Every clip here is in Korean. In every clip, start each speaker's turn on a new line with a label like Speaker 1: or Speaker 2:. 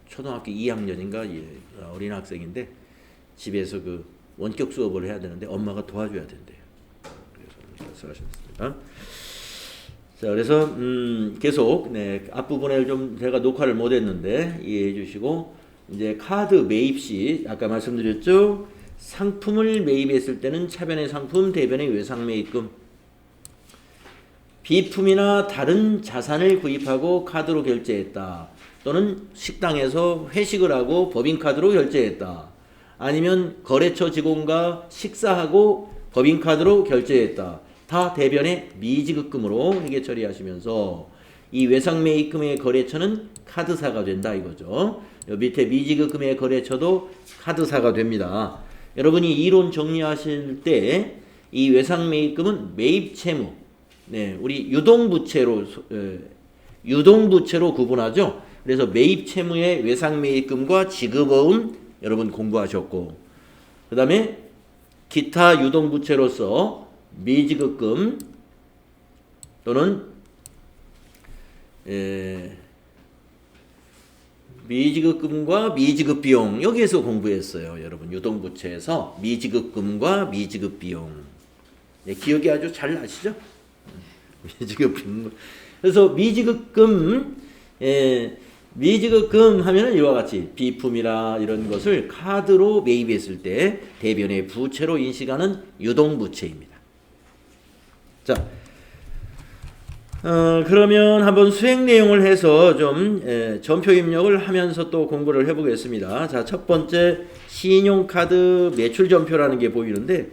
Speaker 1: 초등학교 2학년인가 어린 학생인데 집에서 그 원격 수업을 해야 되는데 엄마가 도와줘야 된대요. 그래서 말씀하셨습니다. 자, 그래서 계속 앞부분에 좀 제가 녹화를 못했는데 이해해 주시고 이제 카드 매입 시 아까 말씀드렸죠. 상품을 매입했을 때는 차변의 상품, 대변의 외상 매입금, 비품이나 다른 자산을 구입하고 카드로 결제했다. 또는 식당에서 회식을 하고 법인카드로 결제했다. 아니면 거래처 직원과 식사하고 법인카드로 결제했다. 다 대변의 미지급금으로 회계 처리하시면서 이 외상매입금의 거래처는 카드사가 된다 이거죠. 밑에 미지급금의 거래처도 카드사가 됩니다. 여러분이 이론 정리하실 때 이 외상매입금은 매입채무, 우리 유동부채로 구분하죠. 그래서 매입채무의 외상매입금과 지급어음 여러분 공부하셨고, 그 다음에 기타 유동부채로서 미지급금 또는 미지급금과 미지급비용 여기에서 공부했어요. 여러분 유동부채에서 미지급금과 미지급비용 기억이 아주 잘 나시죠? 미지급금. 그래서 미지급금 하면은 이와 같이 비품이라 이런 것을 카드로 매입했을 때 대변의 부채로 인식하는 유동부채입니다. 자, 그러면 한번 수행 내용을 해서 좀 전표 입력을 하면서 또 공부를 해보겠습니다. 자, 첫 번째 신용카드 매출 전표라는 게 보이는데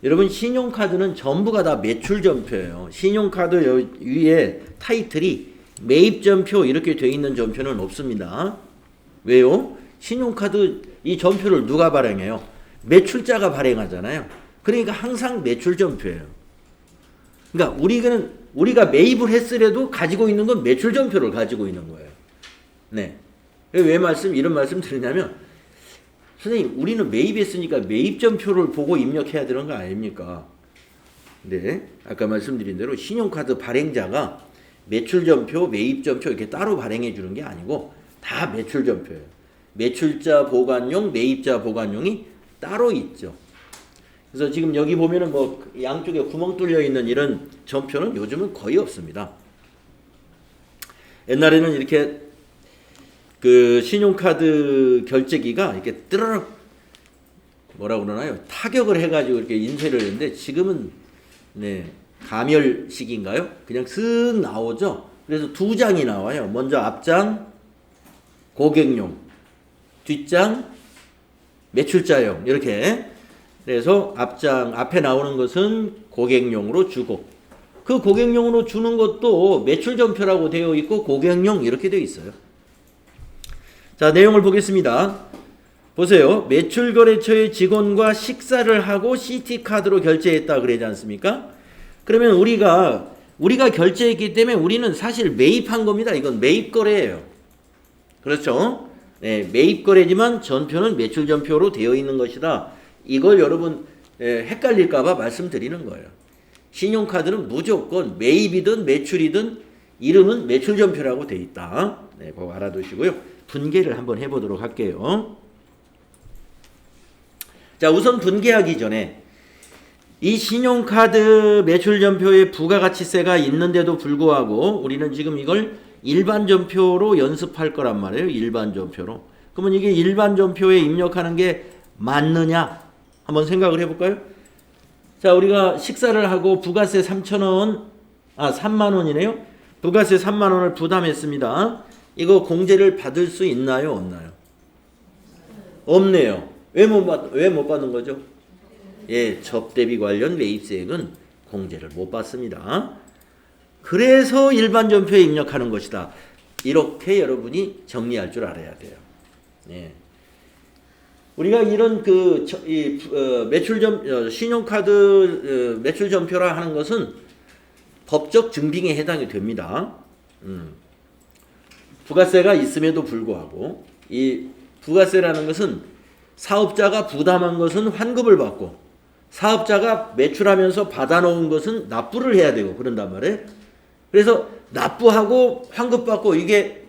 Speaker 1: 여러분 신용카드는 전부가 다 매출 전표예요. 신용카드 위에 타이틀이 매입 전표 이렇게 돼 있는 전표는 없습니다. 왜요? 신용카드 이 전표를 누가 발행해요? 매출자가 발행하잖아요. 그러니까 항상 매출 전표예요. 그러니까 우리가 매입을 했으려도 가지고 있는 건 매출 전표를 가지고 있는 거예요. 네. 왜 이런 말씀 드리냐면 선생님 우리는 매입했으니까 매입 전표를 보고 입력해야 되는 거 아닙니까? 네. 아까 말씀드린 대로 신용카드 발행자가 매출전표, 매입전표 이렇게 따로 발행해 주는 게 아니고 다 매출전표예요. 매출자 보관용, 매입자 보관용이 따로 있죠. 그래서 지금 여기 보면은 뭐 양쪽에 구멍 뚫려 있는 이런 전표는 요즘은 거의 없습니다. 옛날에는 이렇게 그 신용카드 결제기가 이렇게 뜨르륵 뭐라고 그러나요? 타격을 해가지고 이렇게 인쇄를 했는데 지금은 가멸식인가요? 그냥 슥 나오죠. 그래서 두 장이 나와요. 먼저 앞장 고객용, 뒷장 매출자용 이렇게. 그래서 앞에 나오는 것은 고객용으로 주고 그 고객용으로 주는 것도 매출전표라고 되어 있고 고객용 이렇게 되어 있어요. 자, 내용을 보겠습니다. 보세요. 매출거래처의 직원과 식사를 하고 CT카드로 결제했다 그러지 않습니까? 그러면 우리가 결제했기 때문에 우리는 사실 매입한 겁니다. 이건 매입거래예요. 그렇죠? 네, 매입거래지만 전표는 매출전표로 되어 있는 것이다. 이걸 여러분 헷갈릴까봐 말씀드리는 거예요. 신용카드는 무조건 매입이든 매출이든 이름은 매출전표라고 되어 있다. 네, 그거 알아두시고요. 분개를 한번 해보도록 할게요. 자, 우선 분개하기 전에 이 신용카드 매출전표에 부가가치세가 있는데도 불구하고 우리는 지금 이걸 일반전표로 연습할 거란 말이에요. 일반전표로. 그러면 이게 일반전표에 입력하는 게 맞느냐? 한번 생각을 해볼까요? 자, 우리가 식사를 하고 부가세 3만원이네요. 부가세 3만원을 부담했습니다. 이거 공제를 받을 수 있나요? 없나요? 없네요. 왜 못 받는 거죠? 예, 접대비 관련 매입세액은 공제를 못 받습니다. 그래서 일반 전표에 입력하는 것이다. 이렇게 여러분이 정리할 줄 알아야 돼요. 예. 우리가 이런 신용카드 매출 전표라 하는 것은 법적 증빙에 해당이 됩니다. 부가세가 있음에도 불구하고 이 부가세라는 것은 사업자가 부담한 것은 환급을 받고 사업자가 매출하면서 받아놓은 것은 납부를 해야 되고 그런단 말이에요. 그래서 납부하고 환급받고 이게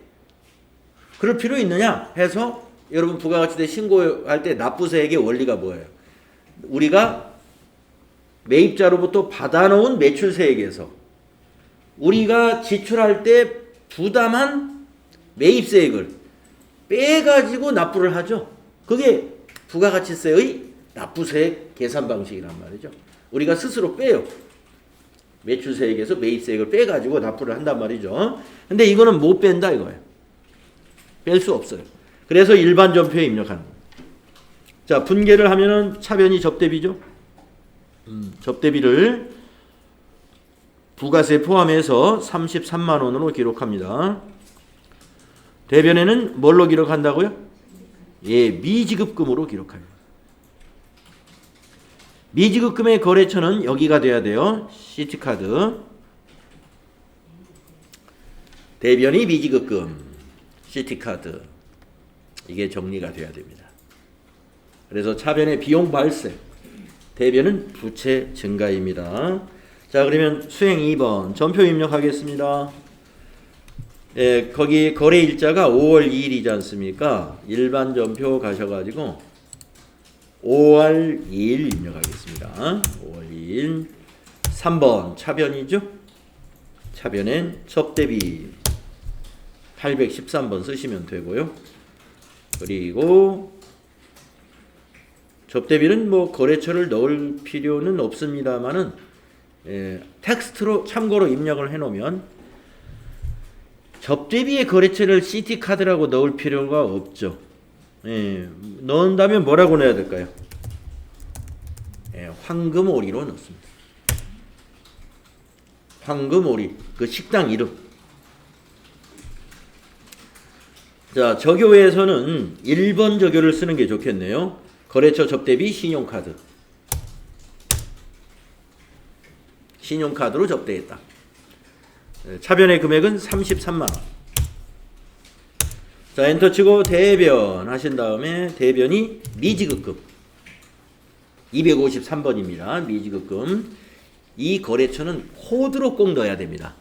Speaker 1: 그럴 필요 있느냐 해서 여러분 부가가치세 신고할 때 납부세액의 원리가 뭐예요? 우리가 매입자로부터 받아놓은 매출세액에서 우리가 지출할 때 부담한 매입세액을 빼가지고 납부를 하죠. 그게 부가가치세의 납부세액 계산 방식이란 말이죠. 우리가 스스로 빼요. 매출세액에서 매입세액을 빼가지고 납부를 한단 말이죠. 근데 이거는 못 뺀다 이거예요. 뺄 수 없어요. 그래서 일반 전표에 입력하는 거예요. 자, 분계를 하면은 차변이 접대비죠. 접대비를 부가세 포함해서 33만 원으로 기록합니다. 대변에는 뭘로 기록한다고요? 예, 미지급금으로 기록합니다. 미지급금의 거래처는 여기가 돼야 돼요. 시티카드. 대변이 미지급금, 시티카드. 이게 정리가 돼야 됩니다. 그래서 차변의 비용 발생, 대변은 부채 증가입니다. 자, 그러면 수행 2번 전표 입력하겠습니다. 예, 거기 거래 일자가 5월 2일이지 않습니까? 일반 전표 가셔가지고 5월 2일 입력하겠습니다. 5월 2일 3번 차변이죠? 차변엔 접대비 813번 쓰시면 되고요. 그리고 접대비는 뭐 거래처를 넣을 필요는 없습니다만은 텍스트로 참고로 입력을 해놓으면 접대비의 거래처를 시티카드라고 넣을 필요가 없죠. 넣는다면 뭐라고 넣어야 될까요? 황금오리로 넣습니다. 황금오리, 그 식당 이름. 자, 적요에서는 1번 적요를 쓰는 게 좋겠네요. 거래처 접대비 신용카드. 신용카드로 접대했다. 차변의 금액은 33만 원. 자, 엔터 치고 대변 하신 다음에 대변이 미지급금 253번입니다. 미지급금. 이 거래처는 코드로 꼭 넣어야 됩니다.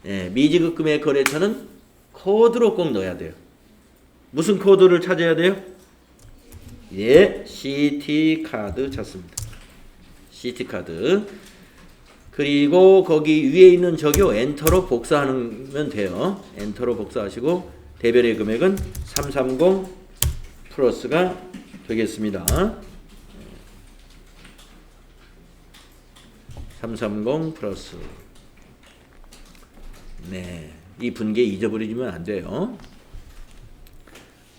Speaker 1: 미지급금의 거래처는 코드로 꼭 넣어야 돼요. 무슨 코드를 찾아야 돼요? 예, 시티카드 찾습니다. 시티카드. 그리고 거기 위에 있는 적요 엔터로 복사하면 돼요. 엔터로 복사하시고 대변의 금액은 330 플러스가 되겠습니다. 330 플러스. 네, 이 분계 잊어버리면 안 돼요.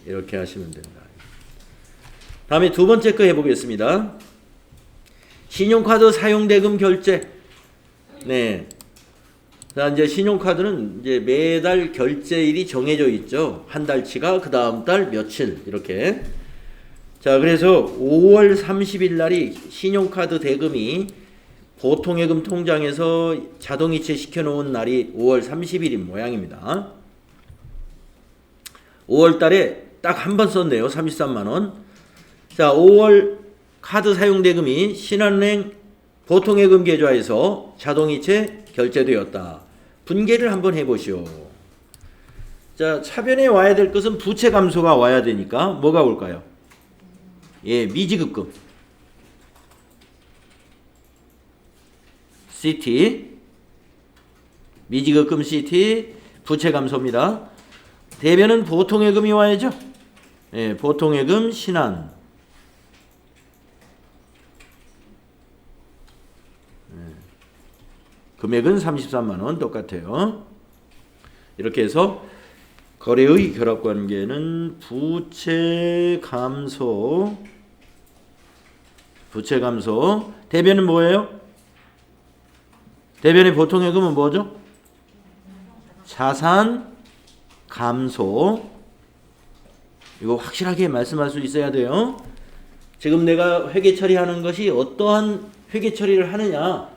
Speaker 1: 이렇게 하시면 됩니다. 다음에 두 번째 거 해보겠습니다. 신용카드 사용대금 결제. 네. 자, 이제 신용카드는 이제 매달 결제일이 정해져 있죠. 한 달치가 그 다음 달 며칠 이렇게. 자, 그래서 5월 30일 날이 신용카드 대금이 보통예금 통장에서 자동이체 시켜놓은 날이 5월 30일인 모양입니다. 5월 달에 딱 한 번 썼네요. 33만 원. 자, 5월 카드 사용대금이 신한은행 보통예금 계좌에서 자동이체 결제되었다. 분계를 한번 해보시오. 자, 차변에 와야 될 것은 부채 감소가 와야 되니까 뭐가 올까요? 예, 미지급금. CT. 미지급금 CT. 부채 감소입니다. 대변은 보통예금이 와야죠. 예, 보통예금 신한. 금액은 33만 원 똑같아요. 이렇게 해서 거래의 결합관계는 부채 감소. 부채 감소. 대변은 뭐예요? 대변의 보통예금은 뭐죠? 자산 감소. 이거 확실하게 말씀할 수 있어야 돼요. 지금 내가 회계 처리하는 것이 어떠한 회계 처리를 하느냐,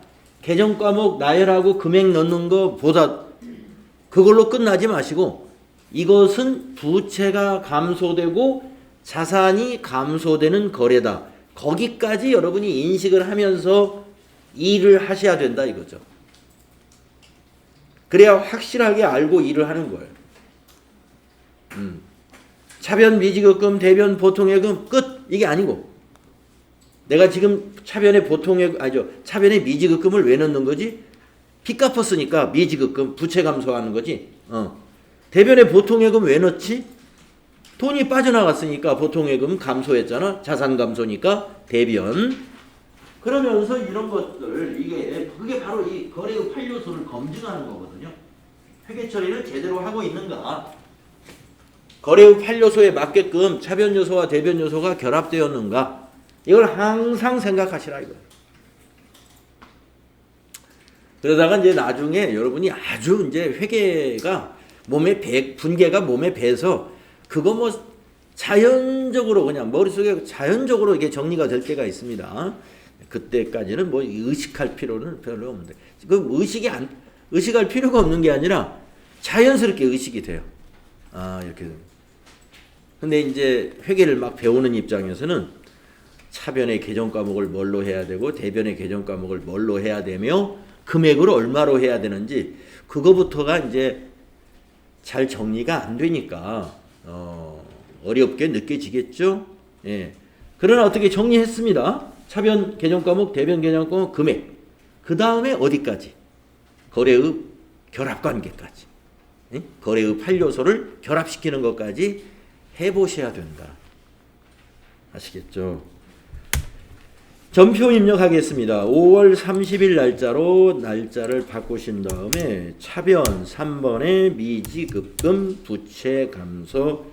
Speaker 1: 계정 과목 나열하고 금액 넣는 것보다 그걸로 끝나지 마시고 이것은 부채가 감소되고 자산이 감소되는 거래다. 거기까지 여러분이 인식을 하면서 일을 하셔야 된다 이거죠. 그래야 확실하게 알고 일을 하는 거예요. 차변 미지급금, 대변 보통예금 끝. 이게 아니고 내가 지금 차변에 차변에 미지급금을 왜 넣는 거지? 빚 갚았으니까 미지급금 부채 감소하는 거지. 대변에 보통예금 왜 넣지? 돈이 빠져나갔으니까 보통예금 감소했잖아. 자산 감소니까 대변. 그러면서 이런 것들 그게 바로 이 거래의 판료소를 검증하는 거거든요. 회계 처리를 제대로 하고 있는가? 거래의 판료소에 맞게끔 차변 요소와 대변 요소가 결합되었는가? 이걸 항상 생각하시라 이거예요. 그러다가 이제 나중에 여러분이 아주 이제 회계가 분계가 몸에 배서 그거 뭐 자연적으로 그냥 머릿속에 자연적으로 이게 정리가 될 때가 있습니다. 그때까지는 뭐 의식할 필요는 별로 없는데 그 의식할 필요가 없는 게 아니라 자연스럽게 의식이 돼요. 이렇게. 근데 이제 회계를 막 배우는 입장에서는 차변의 개정 과목을 뭘로 해야 되고 대변의 개정 과목을 뭘로 해야 되며 금액을 얼마로 해야 되는지 그거부터가 이제 잘 정리가 안 되니까 어렵게 느껴지겠죠. 예. 그러나 어떻게 정리했습니다. 차변 개정 과목, 대변 개정 과목 금액. 그 다음에 어디까지? 거래의 결합 관계까지. 예? 거래의 판료소를 결합시키는 것까지 해보셔야 된다. 아시겠죠? 전표 입력하겠습니다. 5월 30일 날짜를 바꾸신 다음에 차변 3번에 미지급금 부채 감소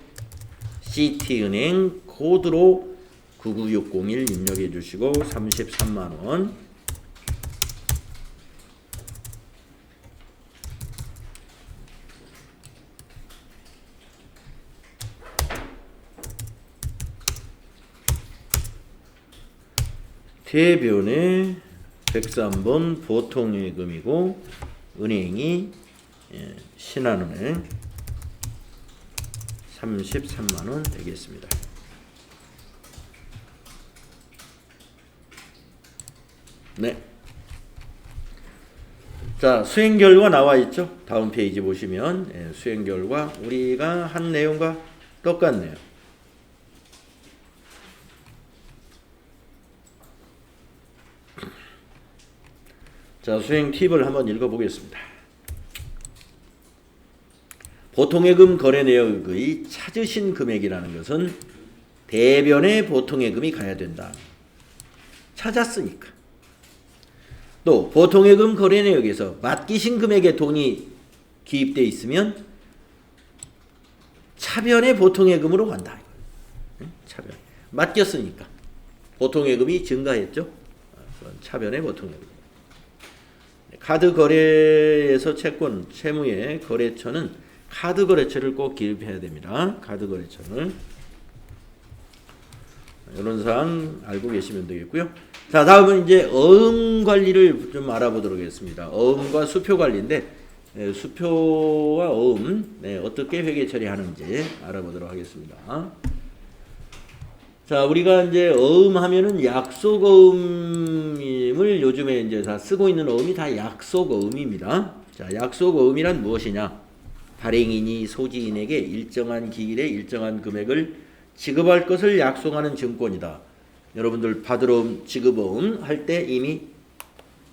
Speaker 1: CT은행 코드로 99601 입력해 주시고 33만 원. 대변에 103번 보통예금이고 은행이 신한은행 33만 원 되겠습니다. 네. 자, 수행 결과 나와 있죠? 다음 페이지 보시면 수행 결과 우리가 한 내용과 똑같네요. 자, 수행 팁을 한번 읽어보겠습니다. 보통예금 거래 내역의 찾으신 금액이라는 것은 대변의 보통예금이 가야 된다. 찾았으니까. 또 보통예금 거래 내역에서 맡기신 금액의 돈이 기입되어 있으면 차변의 보통예금으로 간다. 차변. 맡겼으니까. 보통예금이 증가했죠. 차변의 보통예금. 카드 거래에서 채권, 채무의 거래처는 카드 거래처를 꼭 기입해야 됩니다. 카드 거래처를. 이런 사항 알고 계시면 되겠고요. 자, 다음은 이제 어음 관리를 좀 알아보도록 하겠습니다. 어음과 수표 관리인데 수표와 어음 어떻게 회계 처리하는지 알아보도록 하겠습니다. 자, 우리가 이제 어음 하면은 약속 어음을 요즘에 이제 다 쓰고 있는 어음이 다 약속 어음입니다. 자, 약속 어음이란 무엇이냐? 발행인이 소지인에게 일정한 기일에 일정한 금액을 지급할 것을 약속하는 증권이다. 여러분들 받으러옴, 지급어음 할 때 이미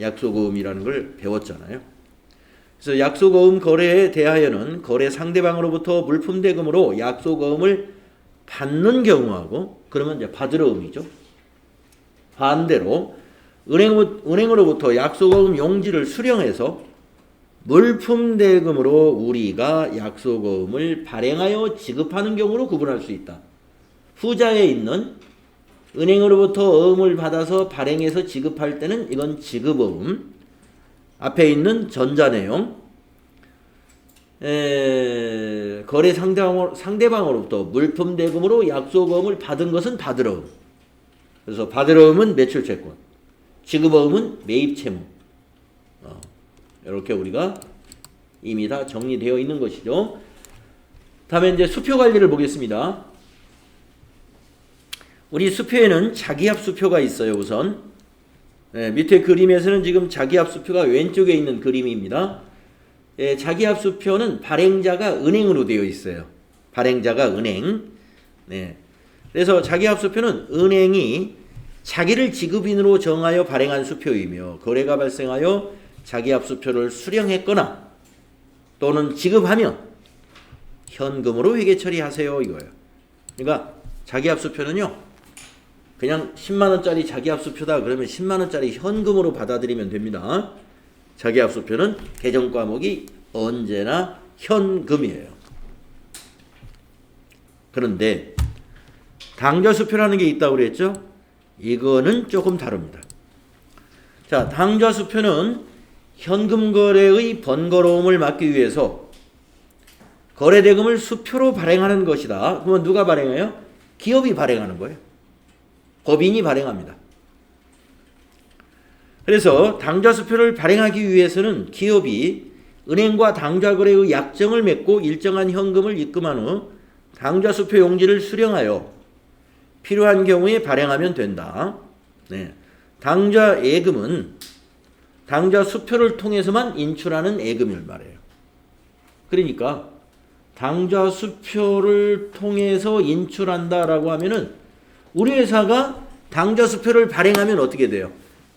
Speaker 1: 약속어음이라는 걸 배웠잖아요. 그래서 약속어음 거래에 대하여는 거래 상대방으로부터 물품 대금으로 약속어음을 받는 경우하고 그러면 이제 받으러음이죠. 반대로 은행으로부터 약속어음 용지를 수령해서 물품 대금으로 우리가 약속어음을 발행하여 지급하는 경우로 구분할 수 있다. 후자에 있는 은행으로부터 어음을 받아서 발행해서 지급할 때는 이건 지급어음. 앞에 있는 전자 내용 거래 상대방으로부터 물품 대금으로 약속어음을 받은 것은 받으러음. 그래서 받으러음은 매출채권, 지급어음은 매입채무. 이렇게 우리가 이미 다 정리되어 있는 것이죠. 다음에 이제 수표 관리를 보겠습니다. 우리 수표에는 자기합 수표가 있어요. 우선 밑에 그림에서는 지금 자기합 수표가 왼쪽에 있는 그림입니다. 자기합 수표는 발행자가 은행으로 되어 있어요. 발행자가 은행. 네. 그래서 자기합수표는 은행이 자기를 지급인으로 정하여 발행한 수표이며 거래가 발생하여 자기합수표를 수령했거나 또는 지급하면 현금으로 회계 처리하세요 이거예요. 그러니까 자기합수표는요. 그냥 10만 원짜리 자기합수표다 그러면 10만 원짜리 현금으로 받아들이면 됩니다. 자기합수표는 개정 과목이 언제나 현금이에요. 그런데 당좌수표라는 게 있다고 그랬죠? 이거는 조금 다릅니다. 자, 당좌수표는 현금 거래의 번거로움을 막기 위해서 거래대금을 수표로 발행하는 것이다. 그러면 누가 발행해요? 기업이 발행하는 거예요. 법인이 발행합니다. 그래서 당좌수표를 발행하기 위해서는 기업이 은행과 당좌거래의 약정을 맺고 일정한 현금을 입금한 후 당좌수표 용지를 수령하여 필요한 경우에 발행하면 된다. 네. 당좌예금은 당좌수표를 통해서만 인출하는 예금을 말해요. 그러니까 당좌수표를 통해서 인출한다라고 하면은 우리 회사가 당좌수표를 발행하면 어떻게 돼요?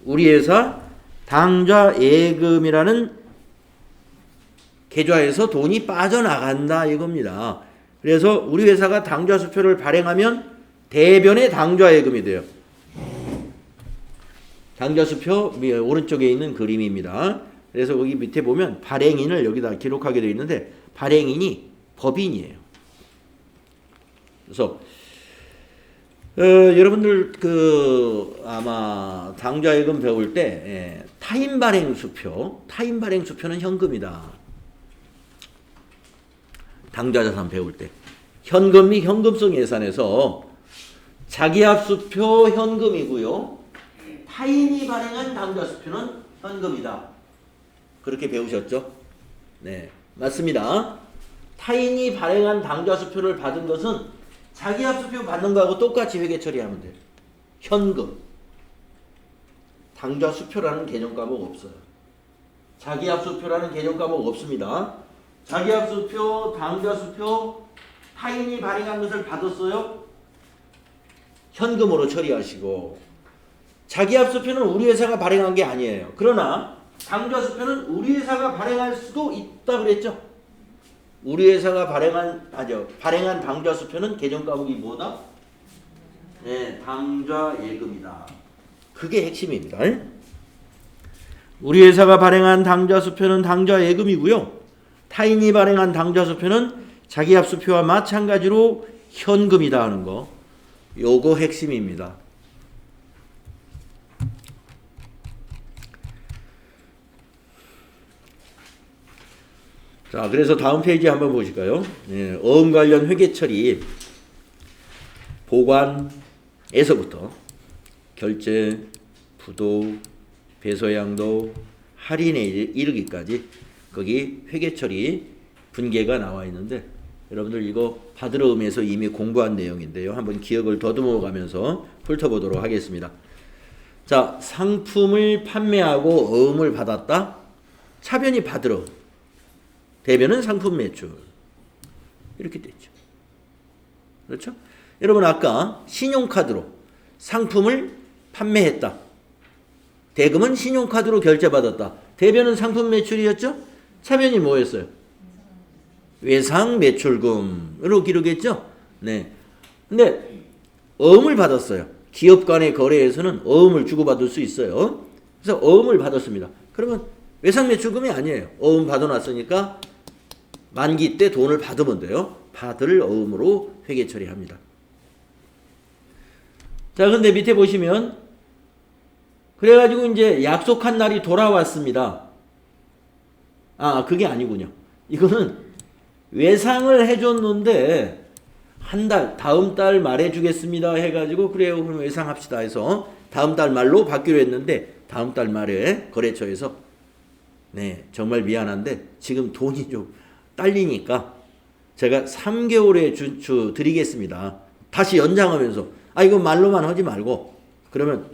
Speaker 1: 우리 회사 당좌예금이라는 계좌에서 돈이 빠져나간다 이겁니다. 그래서 우리 회사가 당좌수표를 발행하면 대변의 당좌예금이 돼요. 당좌수표 오른쪽에 있는 그림입니다. 그래서 거기 밑에 보면 발행인을 여기다 기록하게 되어 있는데 발행인이 법인이에요. 그래서 여러분들 아마 당좌예금 배울 때 타인 발행 수표는 현금이다. 당좌자산 배울 때 현금 및 현금성 예산에서 자기합수표 현금이고요. 타인이 발행한 당좌수표는 현금이다. 그렇게 배우셨죠? 네, 맞습니다. 타인이 발행한 당좌수표를 받은 것은 자기합수표 받는 거하고 똑같이 회계 처리하면 돼요. 현금. 당좌수표라는 개정 과목 없어요. 자기합수표라는 개정 과목 없습니다. 자기합수표, 당좌수표, 타인이 발행한 것을 받았어요. 현금으로 처리하시고 자기합수표는 우리 회사가 발행한 게 아니에요. 그러나 당좌수표는 우리 회사가 발행할 수도 있다 그랬죠. 우리 회사가 발행한 당좌수표는 개정 과목이 뭐다? 네, 당좌예금이다. 그게 핵심입니다. 우리 회사가 발행한 당좌수표는 당좌예금이고요. 타인이 발행한 당좌수표는 자기합수표와 마찬가지로 현금이다 하는 거. 요거 핵심입니다. 자, 그래서 다음 페이지 한번 보실까요? 네, 어음 관련 회계 처리, 보관에서부터 결제, 부도, 배소양도, 할인에 이르기까지 거기 회계 처리 분계가 나와 있는데 여러분들 이거 받으러 음에서 이미 공부한 내용인데요. 한번 기억을 더듬어 가면서 훑어보도록 하겠습니다. 자, 상품을 판매하고 어음을 받았다. 차변이 받으러. 대변은 상품 매출. 이렇게 됐죠. 그렇죠? 여러분 아까 신용카드로 상품을 판매했다. 대금은 신용카드로 결제받았다. 대변은 상품 매출이었죠? 차변이 뭐였어요? 외상 매출금으로 기록했죠? 네. 근데 어음을 받았어요. 기업 간의 거래에서는 어음을 주고받을 수 있어요. 그래서 어음을 받았습니다. 그러면 외상 매출금이 아니에요. 어음 받아놨으니까 만기 때 돈을 받으면 돼요. 받을 어음으로 회계 처리합니다. 자, 근데 밑에 보시면 그래가지고 이제 약속한 날이 돌아왔습니다. 아, 그게 아니군요. 이거는 외상을 해줬는데 한 달, 다음 달 말해 주겠습니다 해가지고 그래요, 그럼 외상합시다 해서 다음 달 말로 받기로 했는데 다음 달 말에 거래처에서 네, 정말 미안한데 지금 돈이 좀 딸리니까 제가 3개월에 주 드리겠습니다. 다시 연장하면서 이거 말로만 하지 말고 그러면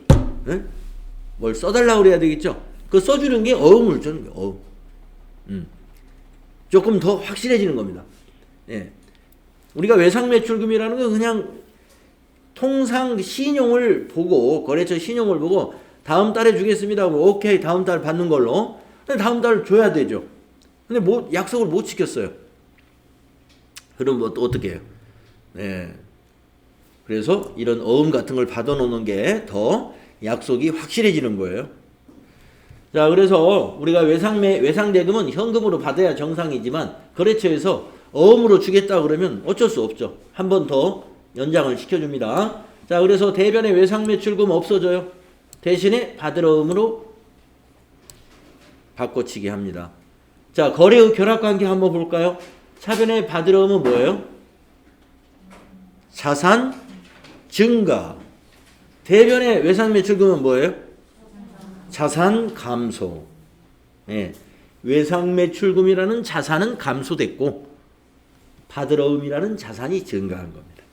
Speaker 1: 뭘 써달라고 그래야 되겠죠. 그 써주는 게 어음을 주는 거예요. 어음. 조금 더 확실해지는 겁니다. 예. 우리가 외상매출금이라는 건 그냥 통상 신용을 보고, 거래처 신용을 보고 다음 달에 주겠습니다 하고 오케이 다음 달 받는 걸로. 근데 다음 달 줘야 되죠. 근데 약속을 못 지켰어요. 그럼 뭐 또 어떻게 해요? 네. 그래서 이런 어음 같은 걸 받아놓는 게 더 약속이 확실해지는 거예요. 자, 그래서 우리가 외상대금은 현금으로 받아야 정상이지만 거래처에서 어음으로 주겠다 그러면 어쩔 수 없죠. 한 번 더 연장을 시켜줍니다. 자, 그래서 대변의 외상매출금 없어져요. 대신에 받을 어음으로 바꿔치기 합니다. 자, 거래의 결합관계 한번 볼까요? 차변의 받을 어음은 뭐예요? 자산 증가. 대변의 외상매출금은 뭐예요? 자산 감소. 예. 외상매출금이라는 자산은 감소됐고 받을 어음이라는 자산이 증가한 겁니다.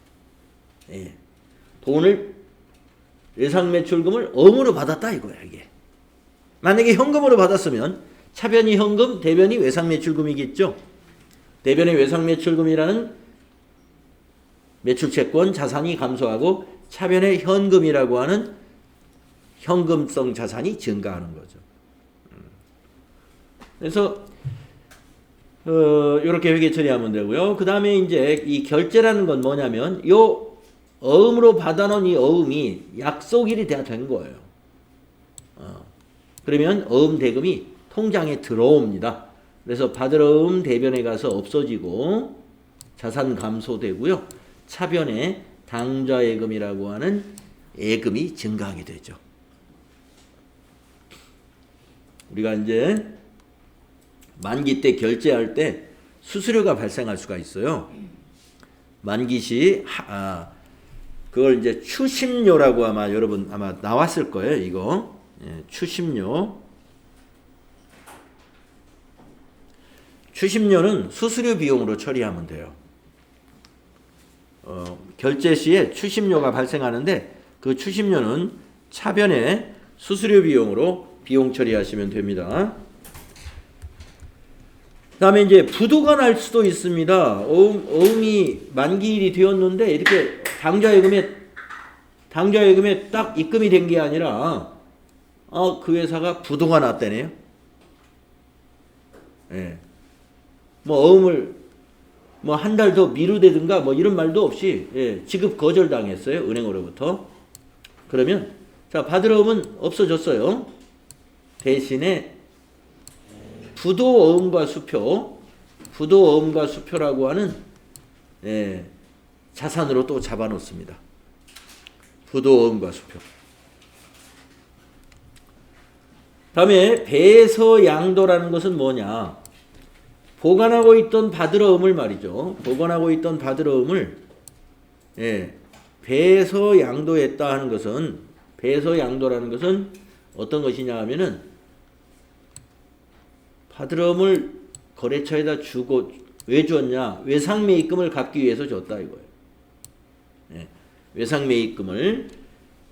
Speaker 1: 예. 돈을 외상매출금을 어음으로 받았다 이거야 이게. 만약에 현금으로 받았으면 차변이 현금, 대변이 외상매출금이겠죠. 대변의 외상매출금이라는 매출채권 자산이 감소하고 차변의 현금이라고 하는 현금성 자산이 증가하는 거죠. 그래서 이렇게 회계 처리하면 되고요. 그 다음에 이제 이 결제라는 건 뭐냐면 요 어음으로 받아놓은 이 어음이 약속일이 된 거예요. 그러면 어음 대금이 통장에 들어옵니다. 그래서 받을 어음 대변에 가서 없어지고 자산 감소되고요. 차변에 당좌예금이라고 하는 예금이 증가하게 되죠. 우리가 이제 만기 때 결제할 때 수수료가 발생할 수가 있어요. 만기 시 그걸 이제 추심료라고 아마 여러분 아마 나왔을 거예요. 이거 추심료. 추심료는 수수료 비용으로 처리하면 돼요. 결제 시에 추심료가 발생하는데 그 추심료는 차변의 수수료 비용으로 비용 처리하시면 됩니다. 그 다음에 이제 부도가 날 수도 있습니다. 어음이 만기일이 되었는데 이렇게 당좌예금에 딱 입금이 된 게 아니라 그 회사가 부도가 났다네요. 예. 뭐 어음을 뭐 한 달 더 미루되든가 뭐 이런 말도 없이 지급 거절당했어요. 은행으로부터. 그러면 자 받을 어음은 없어졌어요. 대신에 부도어음과 수표라고 하는 자산으로 또 잡아놓습니다. 부도어음과 수표. 다음에 배서양도라는 것은 뭐냐? 보관하고 있던 받을 어음을 말이죠. 보관하고 있던 받을 어음을 배서양도했다 하는 것은 배서양도라는 것은 어떤 것이냐 하면은 받을 어음을 거래처에다 주고 왜 줬냐? 외상매입금을 갚기 위해서 줬다 이거예요. 외상매입금을.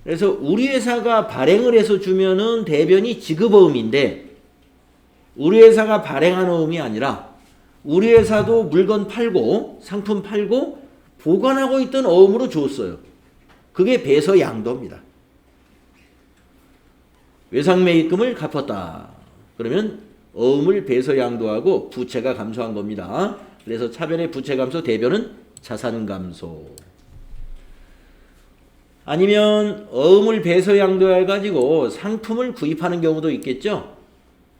Speaker 1: 그래서 우리 회사가 발행을 해서 주면은 대변이 지급어음인데 우리 회사가 발행한 어음이 아니라 우리 회사도 물건 팔고 상품 팔고 보관하고 있던 어음으로 줬어요. 그게 배서양도입니다. 외상매입금을 갚았다. 그러면 어음을 배서양도하고 부채가 감소한 겁니다. 그래서 차변의 부채 감소, 대변은 자산 감소. 아니면 어음을 배서양도해가지고 상품을 구입하는 경우도 있겠죠.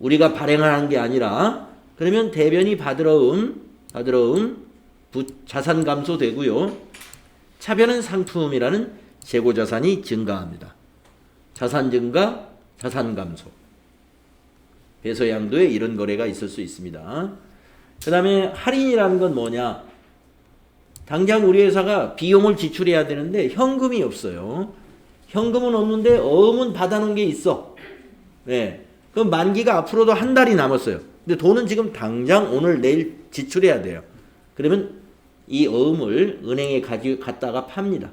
Speaker 1: 우리가 발행하는 게 아니라 그러면 대변이 받을 어음 자산 감소되고요. 차변은 상품이라는 재고자산이 증가합니다. 자산 증가, 자산 감소. 배서양도에 이런 거래가 있을 수 있습니다. 그 다음에 할인이라는 건 뭐냐? 당장 우리 회사가 비용을 지출해야 되는데 현금이 없어요. 현금은 없는데 어음은 받아놓은 게 있어. 그럼 만기가 앞으로도 한 달이 남았어요. 근데 돈은 지금 당장 오늘 내일 지출해야 돼요. 그러면 이 어음을 은행에 갖다가 팝니다.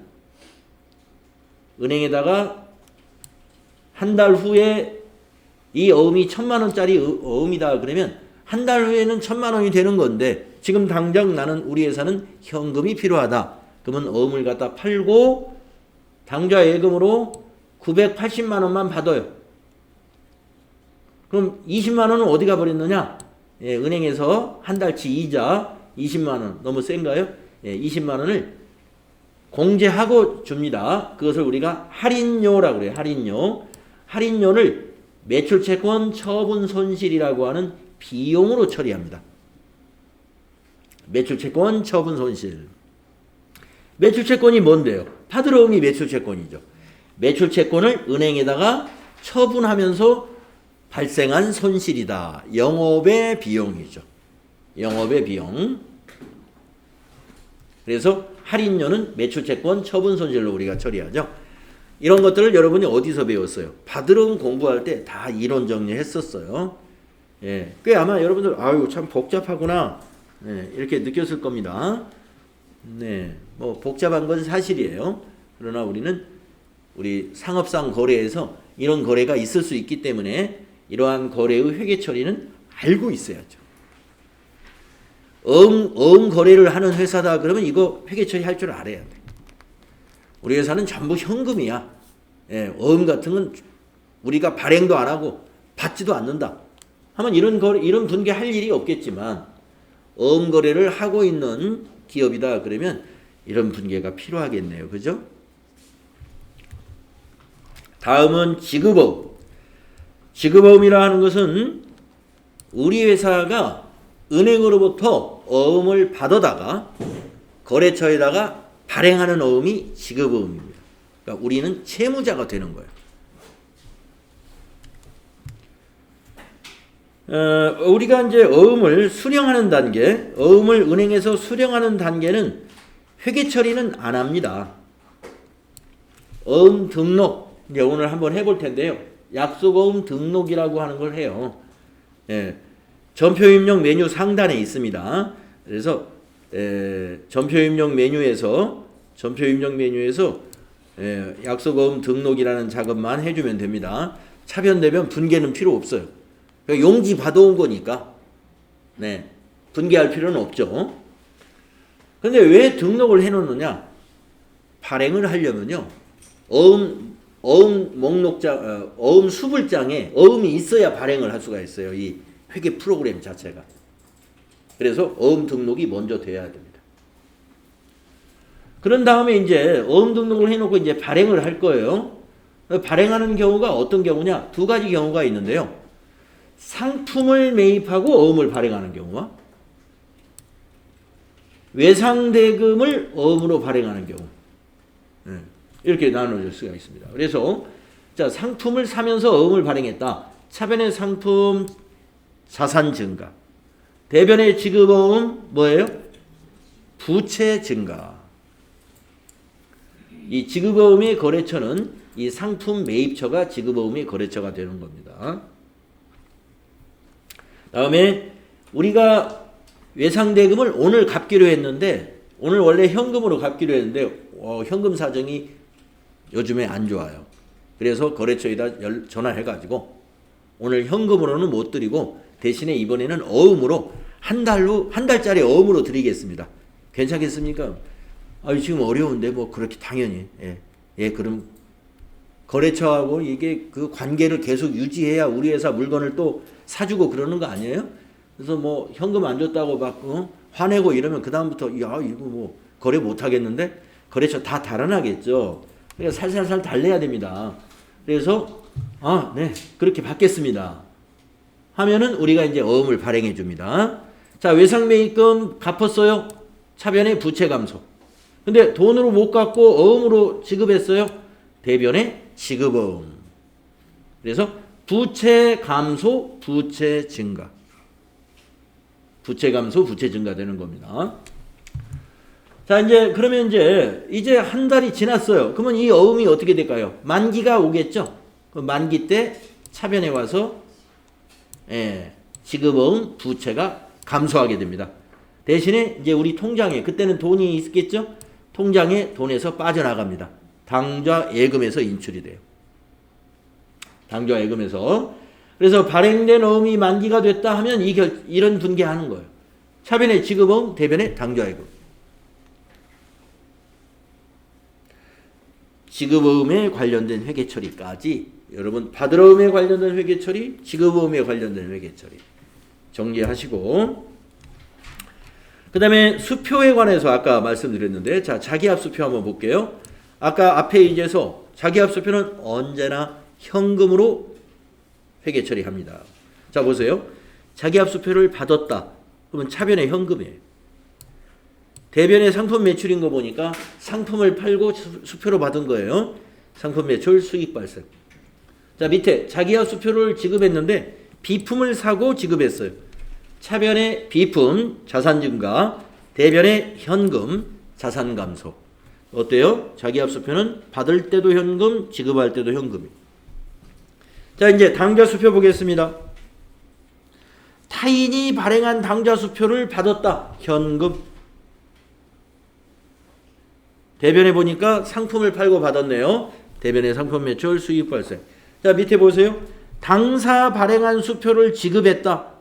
Speaker 1: 은행에다가 한 달 후에 이 어음이 1,000만 원짜리 어음이다 그러면 한 달 후에는 1,000만 원이 되는 건데 지금 당장 나는 우리 회사는 현금이 필요하다. 그러면 어음을 갖다 팔고 당좌 예금으로 980만 원만 받아요. 그럼 20만 원은 어디 가버렸느냐? 예, 은행에서 한 달치 이자 20만 원 너무 센가요? 예, 20만 원을 공제하고 줍니다. 그것을 우리가 할인료라고 그래요. 할인료. 할인료를 매출채권 처분 손실이라고 하는 비용으로 처리합니다. 매출채권 처분 손실. 매출채권이 뭔데요? 받으러 음이 매출채권이죠. 매출채권을 은행에다가 처분하면서 발생한 손실이다. 영업의 비용이죠. 영업의 비용. 그래서 할인료는 매출채권 처분 손실로 우리가 처리하죠. 이런 것들을 여러분이 어디서 배웠어요? 받으러 음 공부할 때 다 이론 정리했었어요. 예, 꽤 아마 여러분들 아유 참 복잡하구나. 네, 이렇게 느꼈을 겁니다. 네, 뭐 복잡한 건 사실이에요. 그러나 우리 상업상 거래에서 이런 거래가 있을 수 있기 때문에 이러한 거래의 회계 처리는 알고 있어야죠. 어음 거래를 하는 회사다 그러면 이거 회계 처리할 줄 알아야 돼. 우리 회사는 전부 현금이야. 예, 어음 같은 건 우리가 발행도 안 하고 받지도 않는다. 하면 이런 분개 할 일이 없겠지만 어음 거래를 하고 있는 기업이다 그러면 이런 분개가 필요하겠네요. 그죠? 다음은 지급어음. 지급어음이라 하는 것은 우리 회사가 은행으로부터 어음을 받아다가 거래처에다가 발행하는 어음이 지급어음입니다. 그러니까 우리는 채무자가 되는 거예요. 우리가 이제 어음을 수령하는 단계, 어음을 은행에서 수령하는 단계는 회계 처리는 안 합니다. 어음 등록, 이제 오늘 한번 해볼 텐데요. 약속어음 등록이라고 하는 걸 해요. 예, 전표입력 메뉴 상단에 있습니다. 그래서 전표입력 메뉴에서 약속어음 등록이라는 작업만 해주면 됩니다. 차변대변 분개는 필요 없어요. 용지 받아온 거니까 네, 분개할 필요는 없죠. 그런데 왜 등록을 해놓느냐? 발행을 하려면요. 어음 목록장, 어음 수불장에 어음이 있어야 발행을 할 수가 있어요. 이 회계 프로그램 자체가. 그래서 어음 등록이 먼저 돼야 됩니다. 그런 다음에 이제 어음 등록을 해놓고 이제 발행을 할 거예요. 발행하는 경우가 어떤 경우냐? 두 가지 경우가 있는데요. 상품을 매입하고 어음을 발행하는 경우와 외상대금을 어음으로 발행하는 경우. 이렇게 나눠질 수가 있습니다. 그래서 자, 상품을 사면서 어음을 발행했다. 차변의 상품 자산 증가. 대변의 지급어음 뭐예요? 부채 증가. 이 지급어음의 거래처는 이 상품 매입처가 지급어음의 거래처가 되는 겁니다. 다음에 우리가 외상대금을 오늘 갚기로 했는데 오늘 원래 현금으로 갚기로 했는데 현금 사정이 요즘에 안 좋아요. 그래서 거래처에다 전화해가지고 오늘 현금으로는 못 드리고 대신에 이번에는 어음으로 한 달짜리 어음으로 드리겠습니다. 괜찮겠습니까? 지금 어려운데 뭐 그렇게 당연히 그럼 거래처하고 이게 그 관계를 계속 유지해야 우리 회사 물건을 또 사주고 그러는 거 아니에요? 그래서 뭐 현금 안 줬다고 막 화내고 이러면 그 다음부터 이거 뭐 거래 못 하겠는데 거래처 다 달아나겠죠. 그러니까 살살살 달래야 됩니다. 그래서 네 그렇게 받겠습니다. 하면은 우리가 이제 어음을 발행해 줍니다. 자, 외상매입금 갚았어요. 차변의 부채 감소. 근데 돈으로 못 갚고 어음으로 지급했어요. 대변의 지급어음. 그래서 부채 감소, 부채 증가. 부채 감소, 부채 증가 되는 겁니다. 자, 그러면 이제 한 달이 지났어요. 그러면 이 어음이 어떻게 될까요? 만기가 오겠죠? 그 만기 때 차변에 와서 지급어음 부채가 감소하게 됩니다. 대신에 이제 우리 통장에 그때는 돈이 있겠죠? 통장에 돈에서 빠져나갑니다. 당좌 예금에서 인출이 돼요. 당좌 예금에서. 그래서 발행된 어음이 만기가 됐다 하면 이런 분개하는 거예요. 차변의 지급어음, 대변의 당좌예금. 지급어음에 관련된 회계처리까지 여러분 받으러음에 관련된 회계처리, 지급어음에 관련된 회계처리 정리하시고 그 다음에 수표에 관해서 아까 말씀드렸는데 자 자기합수표 한번 볼게요. 아까 앞에 이제서 자기합수표는 언제나 현금으로 회계처리합니다. 자 보세요. 자기합수표를 받았다. 그러면 차변의 현금이에요. 대변의 상품 매출인 거 보니까 상품을 팔고 수표로 받은 거예요. 상품 매출 수익 발생. 자 밑에 자기합수표를 지급했는데 비품을 사고 지급했어요. 차변의 비품 자산 증가, 대변의 현금 자산 감소. 어때요? 자기합수표는 받을 때도 현금, 지급할 때도 현금이에요. 자 이제 당좌수표 보겠습니다. 타인이 발행한 당좌수표를 받았다. 현금. 대변에 보니까 상품을 팔고 받았네요. 대변의 상품 매출 수익 발생. 자 밑에 보세요. 당사 발행한 수표를 지급했다.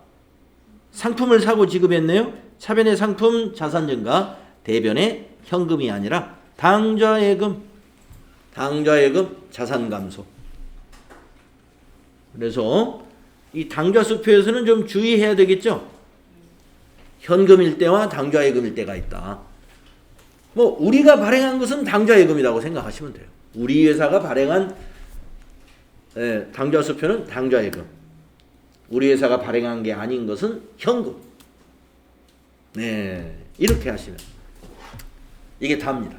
Speaker 1: 상품을 사고 지급했네요. 차변의 상품 자산 증가, 대변의 현금이 아니라 당좌예금 자산 감소. 그래서 이 당좌수표에서는 좀 주의해야 되겠죠. 현금일 때와 당좌예금일 때가 있다. 뭐 우리가 발행한 것은 당좌예금이라고 생각하시면 돼요. 우리 회사가 발행한 당좌수표는 당좌예금. 우리 회사가 발행한 게 아닌 것은 현금. 네, 이렇게 하시면 이게 답니다.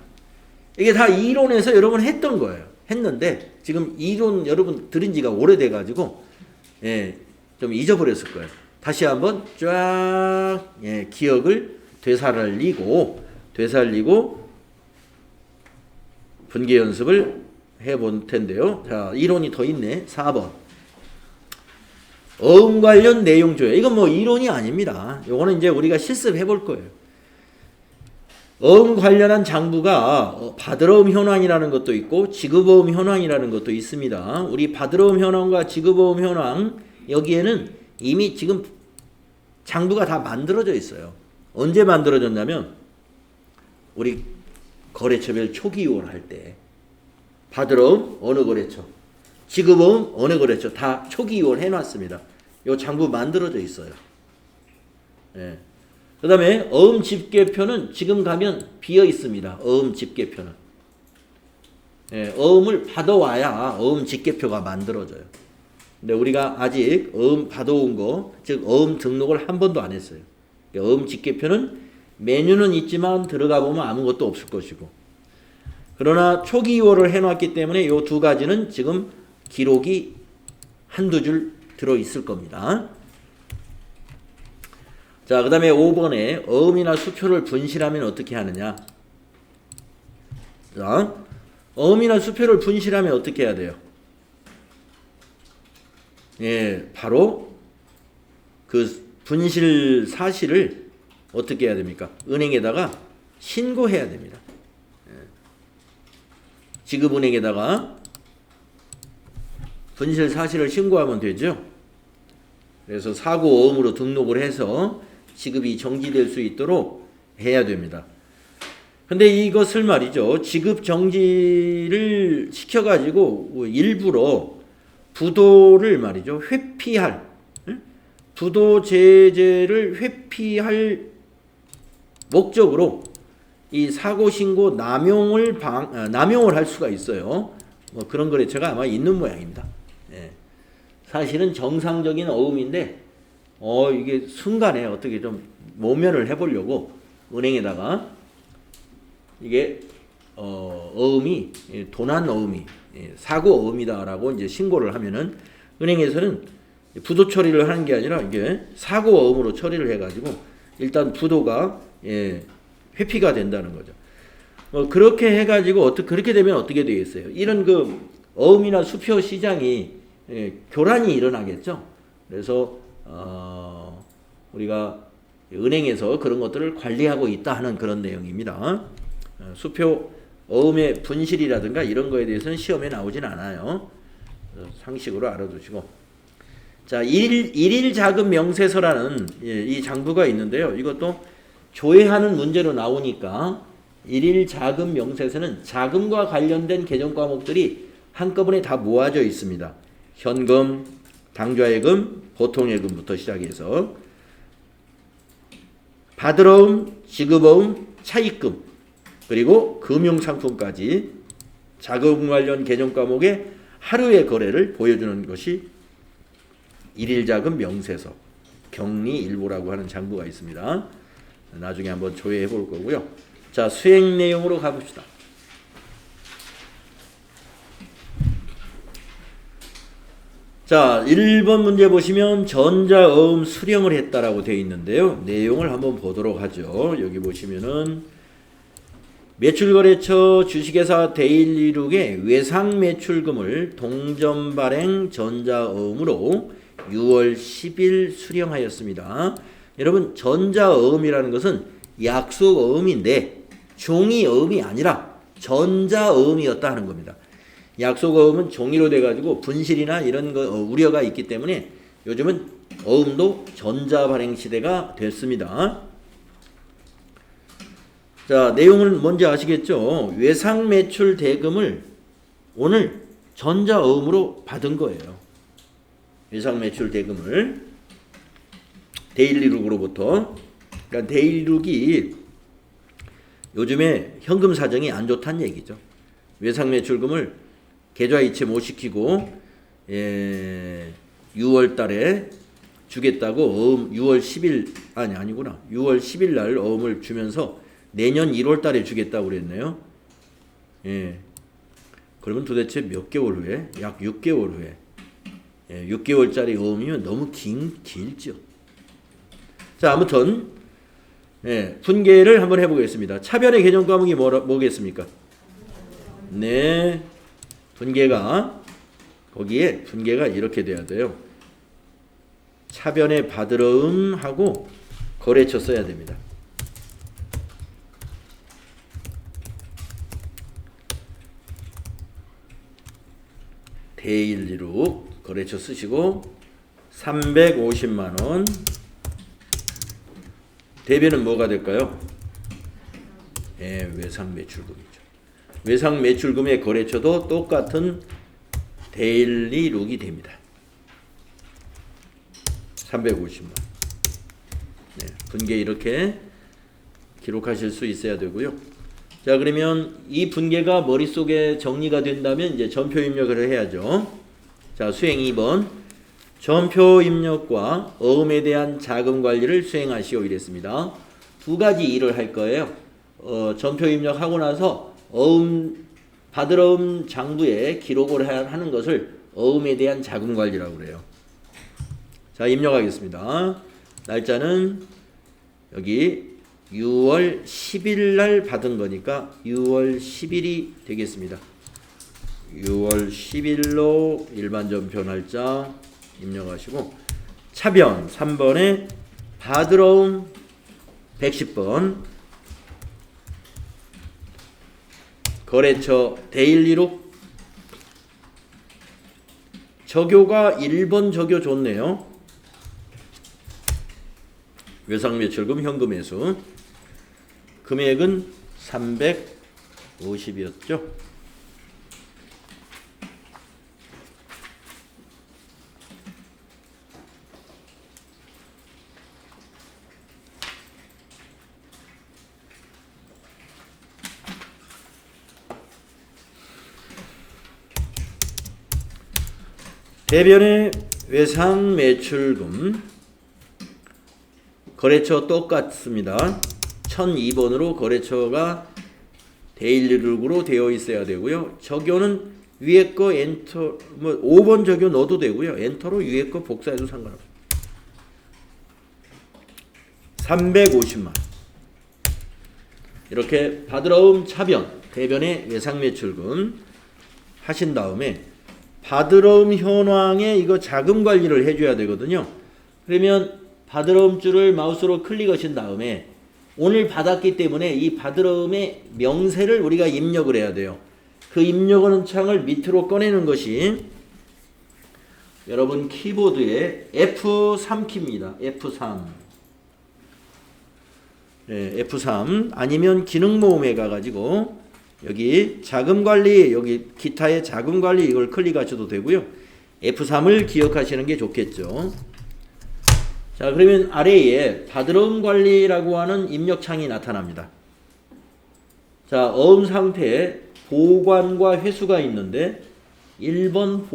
Speaker 1: 이게 다 이론에서 여러분 했던 거예요. 했는데 지금 이론 여러분 들은 지가 오래돼 가지고 좀 잊어버렸을 거예요. 다시 한번 쫙 기억을 되살리고 분계 연습을 해볼 텐데요. 자, 이론이 더 있네. 4번. 어음 관련 내용 조회. 이건 뭐 이론이 아닙니다. 요거는 이제 우리가 실습해 볼 거예요. 어음 관련한 장부가 받으러음 현황이라는 것도 있고 지급어음 현황이라는 것도 있습니다. 우리 받으러음 현황과 지급어음 현황 여기에는 이미 지금 장부가 다 만들어져 있어요. 언제 만들어졌냐면 우리 거래처별 초기 2월 할 때 받으러음 어느 거래처, 지급어음 어느 거래처 다 초기 2월 해놨습니다. 요 장부 만들어져 있어요. 그 다음에 어음 집계표는 지금 가면 비어 있습니다. 어음 집계표는. 어음을 받아와야 어음 집계표가 만들어져요. 근데 우리가 아직 어음 받아온 거, 즉 어음 등록을 한 번도 안 했어요. 어음 집계표는 메뉴는 있지만 들어가 보면 아무것도 없을 것이고 그러나 초기 2월을 해놨기 때문에 이 두 가지는 지금 기록이 한두 줄 들어있을 겁니다. 자, 그 다음에 5번에 어음이나 수표를 분실하면 어떻게 하느냐. 자, 어음이나 수표를 분실하면 어떻게 해야 돼요? 바로 그 분실 사실을 어떻게 해야 됩니까? 은행에다가 신고해야 됩니다. 지급은행에다가 분실 사실을 신고하면 되죠. 그래서 사고 어음으로 등록을 해서 지급이 정지될 수 있도록 해야 됩니다. 근데 이것을 말이죠. 지급 정지를 시켜가지고 일부러 부도를 말이죠. 회피할, 부도 제재를 회피할 목적으로 이 사고 신고 남용을 할 수가 있어요. 뭐 그런 거래처가 아마 있는 모양입니다. 사실은 정상적인 어음인데 이게 순간에 어떻게 좀 모면을 해보려고 은행에다가 이게 어음이 도난 어음이 사고 어음이다라고 이제 신고를 하면은 은행에서는 부도 처리를 하는 게 아니라 이게 사고 어음으로 처리를 해가지고 일단 부도가 회피가 된다는 거죠. 그렇게 해가지고 그렇게 되면 어떻게 되겠어요? 이런 그 어음이나 수표 시장이 교란이 일어나겠죠. 그래서 우리가 은행에서 그런 것들을 관리하고 있다 하는 그런 내용입니다. 수표 어음의 분실이라든가 이런 거에 대해서는 시험에 나오진 않아요. 상식으로 알아두시고. 자, 일일 자금 명세서라는 이 장부가 있는데요. 이것도 조회하는 문제로 나오니까 일일 자금 명세서는 자금과 관련된 개정 과목들이 한꺼번에 다 모아져 있습니다. 현금, 당좌예금, 보통예금부터 시작해서 받으러움, 지급어음, 차입금, 그리고 금융상품까지 자금 관련 개정 과목의 하루의 거래를 보여주는 것이 일일자금 명세서, 경리일보라고 하는 장부가 있습니다. 나중에 한번 조회해 볼 거고요. 자, 수행 내용으로 가봅시다. 자, 1번 문제 보시면 전자어음 수령을 했다라고 되어 있는데요. 내용을 한번 보도록 하죠. 여기 보시면은 매출거래처 주식회사 데일리룩의 외상매출금을 동전발행 전자어음으로 6월 10일 수령하였습니다. 여러분, 전자어음이라는 것은 약속어음인데 종이어음이 아니라 전자어음이었다 하는 겁니다. 약속어음은 종이로 돼가지고 분실이나 이런 거 우려가 있기 때문에 요즘은 어음도 전자발행 시대가 됐습니다. 자, 내용은 뭔지 아시겠죠? 외상매출 대금을 오늘 전자어음으로 받은 거예요. 외상매출 대금을 데일리룩으로부터. 그러니까 데일리룩이 요즘에 현금 사정이 안 좋다는 얘기죠. 외상매출금을 계좌이체 못 시키고 6월 달에 주겠다고 어음 6월 10일 아니구나. 6월 10일 날 어음을 주면서 내년 1월 달에 주겠다고 그랬네요. 그러면 도대체 몇 개월 후에? 약 6개월 후에. 6개월짜리 어음이면 너무 길죠. 자, 아무튼 분계를 한번 해보겠습니다. 차변의 개정 과목이 뭐겠습니까? 네, 분계가 거기에 분계가 이렇게 돼야 돼요. 차변의 받으러음하고 거래처 써야 됩니다. 데일리룩 거래처 쓰시고 350만원. 대변은 뭐가 될까요? 외상매출금이죠. 외상매출금의 거래처도 똑같은 데일리룩이 됩니다. 350만. 분계 이렇게 기록하실 수 있어야 되고요. 자, 그러면 이 분계가 머릿속에 정리가 된다면 이제 전표 입력을 해야죠. 자, 수행 2번. 전표 입력과 어음에 대한 자금 관리를 수행하시오 이랬습니다. 두 가지 일을 할 거예요. 전표 입력하고 나서 받으러음 장부에 기록을 하는 것을 어음에 대한 자금 관리라고 그래요. 자, 입력하겠습니다. 날짜는 여기 6월 10일 날 받은 거니까 6월 10일이 되겠습니다. 6월 10일로 일반 전표 날짜 입력하시고 차변 3번에 받으러움 110번 거래처 데일리룩 적요가 1번 적요 좋네요. 외상매출금 현금회수 금액은 350이었죠. 대변의 외상매출금 거래처 똑같습니다. 1002번으로 거래처가 데일리룩으로 되어 있어야 되고요. 적요는 위에 거 엔터 5번 적요 넣어도 되고요. 엔터로 위에 거 복사해도 상관없습니다. 350만. 이렇게 받으러움 차변 대변의 외상매출금 하신 다음에 받으러움 현황에 이거 자금 관리를 해줘야 되거든요. 그러면 받으러움줄을 마우스로 클릭하신 다음에 오늘 받았기 때문에 이 받으러움의 명세를 우리가 입력을 해야 돼요. 그 입력하는 창을 밑으로 꺼내는 것이 여러분 키보드에 F3키입니다. F3. 네, F3 아니면 기능 모음에 가가지고 여기 자금 관리, 여기 기타의 자금 관리 이걸 클릭하셔도 되고요. F3을 기억하시는 게 좋겠죠. 자, 그러면 아래에 바드럼 관리라고 하는 입력창이 나타납니다. 자, 어음 상태에 보관과 회수가 있는데 1번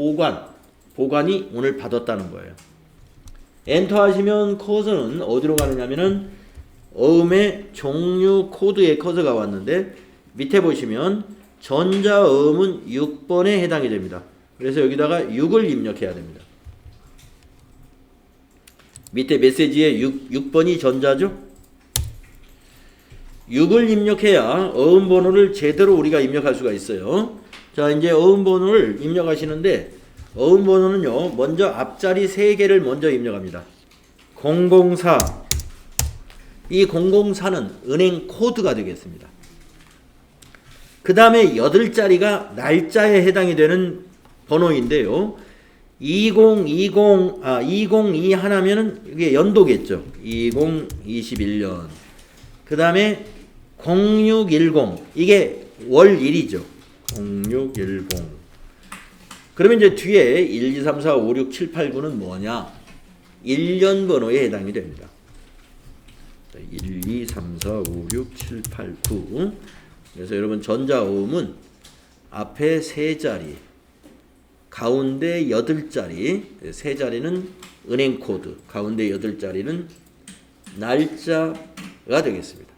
Speaker 1: 보관이 오늘 받았다는 거예요. 엔터 하시면 커서는 어디로 가느냐면은 어음의 종류 코드의 커서가 왔는데 밑에 보시면 전자어음은 6번에 해당이 됩니다. 그래서 여기다가 6을 입력해야 됩니다. 밑에 메시지에 6번이 전자죠? 6을 입력해야 어음 번호를 제대로 우리가 입력할 수가 있어요. 자, 이제 어음 번호를 입력하시는데 어음 번호는요, 먼저 앞자리 3개를 먼저 입력합니다. 004. 이 004는 은행 코드가 되겠습니다. 그 다음에 8자리가 날짜에 해당이 되는 번호인데요. 2020 하나면은 이게 연도겠죠. 2021년. 그 다음에 0610 이게 월일이죠. 0610. 그러면 이제 뒤에 1, 2, 3, 4, 5, 6, 7, 8, 9는 뭐냐? 1년 번호에 해당이 됩니다. 1, 2, 3, 4, 5, 6, 7, 8, 9. 그래서 여러분 전자어음은 앞에 3자리, 가운데 8자리, 3자리는 은행 코드, 가운데 8자리는 날짜가 되겠습니다.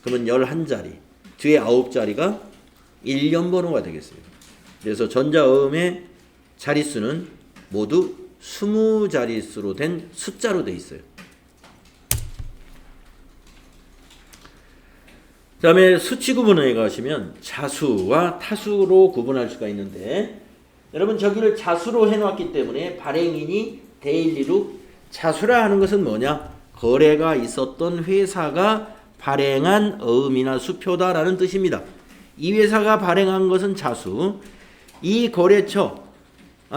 Speaker 1: 그러면 11자리, 뒤에 9자리가 1년 번호가 되겠습니다. 그래서 전자어음의 자릿수는 모두 20자릿수로 된 숫자로 되어 있어요. 그 다음에 수치 구분에 가시면 자수와 타수로 구분할 수가 있는데 여러분 저기를 자수로 해놨기 때문에 발행인이 데일리룩 자수라 하는 것은 뭐냐? 거래가 있었던 회사가 발행한 어음이나 수표다라는 뜻입니다. 이 회사가 발행한 것은 자수. 이 거래처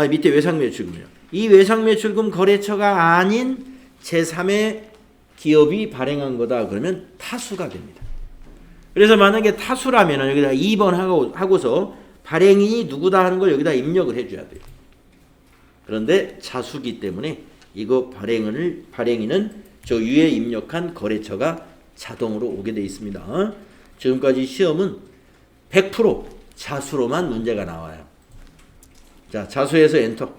Speaker 1: 밑에 외상매출금이요. 이 외상매출금 거래처가 아닌 제3의 기업이 발행한 거다 그러면 타수가 됩니다. 그래서 만약에 타수라면 여기다 2번 하고서 발행인이 누구다 하는 걸 여기다 입력을 해줘야 돼요. 그런데 자수기 때문에 이거 발행인은 저 위에 입력한 거래처가 자동으로 오게 되어 있습니다. 지금까지 시험은 100% 자수로만 문제가 나와요. 자, 자수해서 엔터.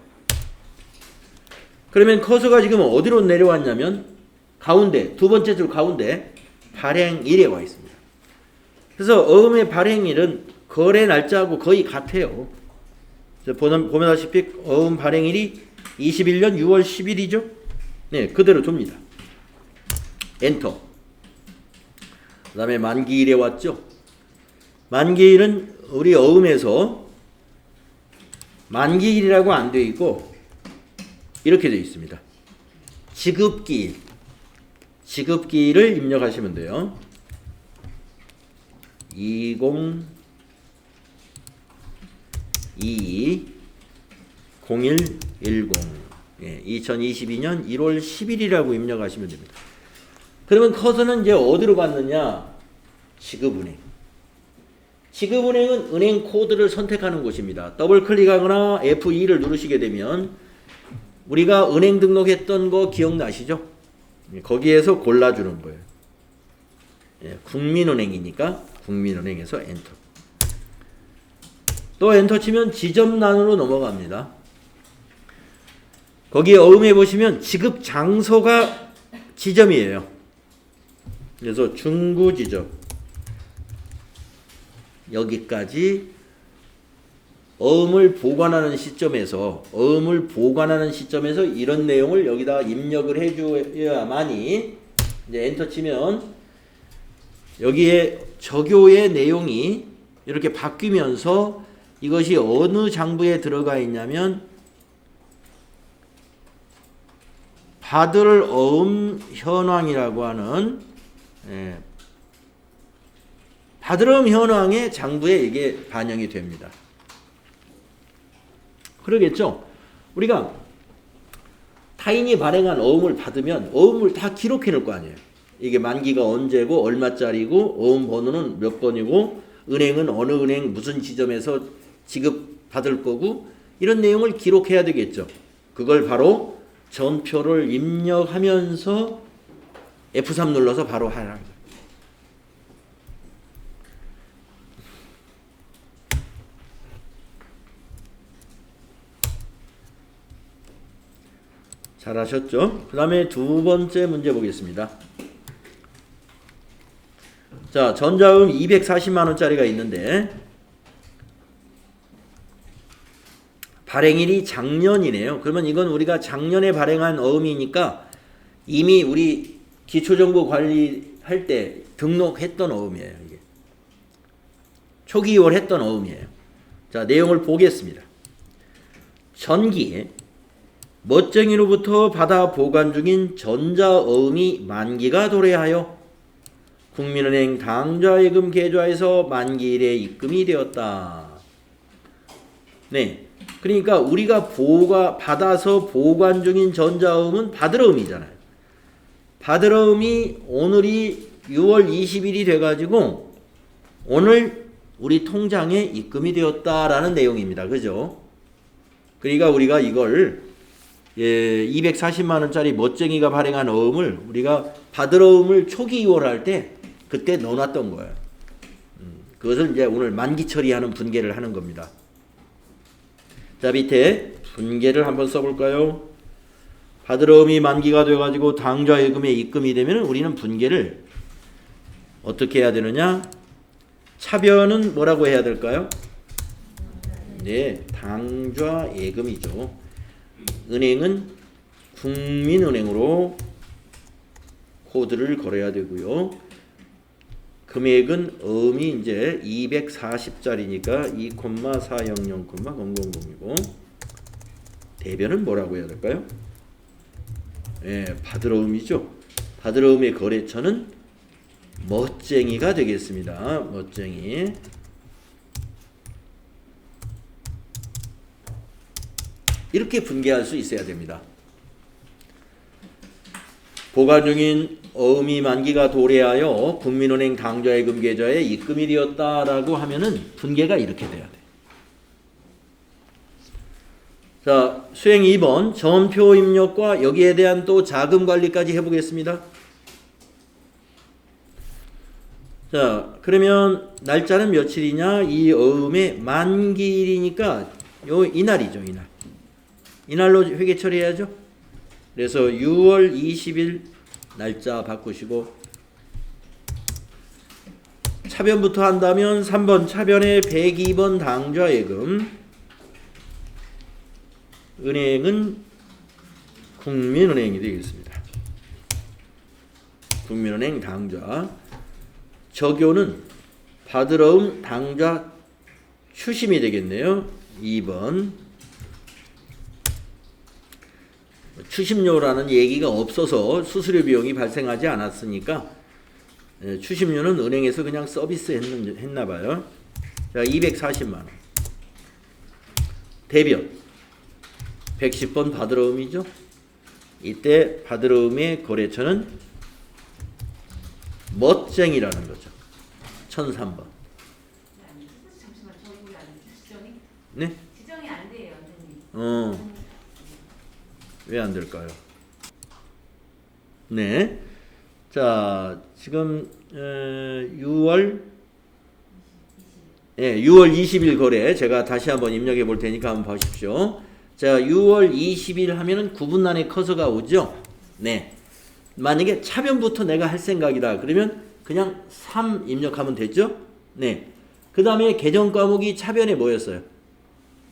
Speaker 1: 그러면 커서가 지금 어디로 내려왔냐면 가운데, 두 번째 줄 가운데 발행일에 와 있습니다. 그래서 어음의 발행일은 거래 날짜하고 거의 같아요. 보면다시피 어음 발행일이 21년 6월 10일이죠. 네, 그대로 둡니다. 엔터. 그 다음에 만기일에 왔죠. 만기일은 우리 어음에서 만기일이라고 안 되어 있고 이렇게 되어 있습니다. 지급기일. 지급기일을 입력하시면 돼요. 2022 0110 2022년 1월 10일이라고 입력하시면 됩니다. 그러면 커서는 이제 어디로 갔느냐? 지급은행. 지급은행은 은행 코드를 선택하는 곳입니다. 더블 클릭하거나 F2를 누르시게 되면 우리가 은행 등록했던 거 기억나시죠? 거기에서 골라주는 거예요. 국민은행이니까 국민은행에서 엔터. 또 엔터 치면 지점란으로 넘어갑니다. 거기에 어음해 보시면 지급 장소가 지점이에요. 그래서 중구지점 여기까지 어음을 보관하는 시점에서 이런 내용을 여기다 입력을 해줘야만이 이제 엔터 치면 여기에 저교의 내용이 이렇게 바뀌면서 이것이 어느 장부에 들어가 있냐면 받을 어음 현황이라고 하는 받을 어음 현황의 장부에 이게 반영이 됩니다. 그러겠죠? 우리가 타인이 발행한 어음을 받으면 어음을 다 기록해 놓을 거 아니에요. 이게 만기가 언제고 얼마짜리고 어음 번호는 몇 번이고 은행은 어느 은행 무슨 지점에서 지급 받을 거고 이런 내용을 기록해야 되겠죠. 그걸 바로 전표를 입력하면서 F3 눌러서 바로 하라. 잘하셨죠? 그 다음에 두 번째 문제 보겠습니다. 자, 전자음 240만원짜리가 있는데 발행일이 작년이네요. 그러면 이건 우리가 작년에 발행한 어음이니까 이미 우리 기초정보 관리할 때 등록했던 어음이에요. 이게 초기월 했던 어음이에요. 자, 내용을 보겠습니다. 전기에 멋쟁이로부터 받아 보관 중인 전자어음이 만기가 도래하여 국민은행 당좌예금 계좌에서 만기일에 입금이 되었다. 네, 그러니까 우리가 받아서 보관 중인 전자어음은 받으러음이잖아요. 받으러음이 오늘이 6월 20일이 돼가지고 오늘 우리 통장에 입금이 되었다라는 내용입니다. 그죠? 그러니까 우리가 이걸 240만원짜리 멋쟁이가 발행한 어음을 우리가 받으러음을 초기 2월 할 때 그때 넣어놨던 거예요. 그것을 이제 오늘 만기 처리하는 분계를 하는 겁니다. 자, 밑에 분계를 한번 써볼까요? 받으러음이 만기가 돼가지고 당좌예금에 입금이 되면 우리는 분계를 어떻게 해야 되느냐? 차변은 뭐라고 해야 될까요? 네, 당좌예금이죠. 은행은 국민은행으로 코드를 걸어야 되고요. 금액은 어음이 이제 240짜리니까 2,400,00이고 대변은 뭐라고 해야 될까요? 예, 받으러음이죠. 받으러음의 거래처는 멋쟁이가 되겠습니다. 멋쟁이. 이렇게 분계할 수 있어야 됩니다. 보관 중인 어음이 만기가 도래하여 국민은행 당좌예금 계좌에 입금이 되었다라고 하면은 분계가 이렇게 돼야 돼. 자, 수행 2번 전표 입력과 여기에 대한 또 자금 관리까지 해보겠습니다. 자, 그러면 날짜는 며칠이냐? 이 어음의 만기일이니까 이날이죠, 이날. 이날로 회계 처리해야죠. 그래서 6월 20일 날짜 바꾸시고 차변부터 한다면 3번 차변에 102번 당좌예금 은행은 국민은행이 되겠습니다. 국민은행 당좌 적요는 받으러음 당좌 추심이 되겠네요. 2번 추심료라는 얘기가 없어서 수수료 비용이 발생하지 않았으니까 추심료는 은행에서 그냥 서비스 했나 봐요. 자, 240만 원. 대변 110번 받으러음이죠. 이때 받으러음의 거래처는 멋쟁이라는 거죠. 1003번.
Speaker 2: 잠시만, 저기 지정이?
Speaker 1: 네?
Speaker 2: 지정이 안 돼요, 선생님.
Speaker 1: 왜 안 될까요? 네. 자, 지금 6월 20일 거래 제가 다시 한번 입력해 볼 테니까 한번 보십시오. 자, 6월 20일 하면은 9분 안에 커서가 오죠? 네. 만약에 차변부터 내가 할 생각이다. 그러면 그냥 3 입력하면 되죠? 네. 그 다음에 계정 과목이 차변에 뭐였어요?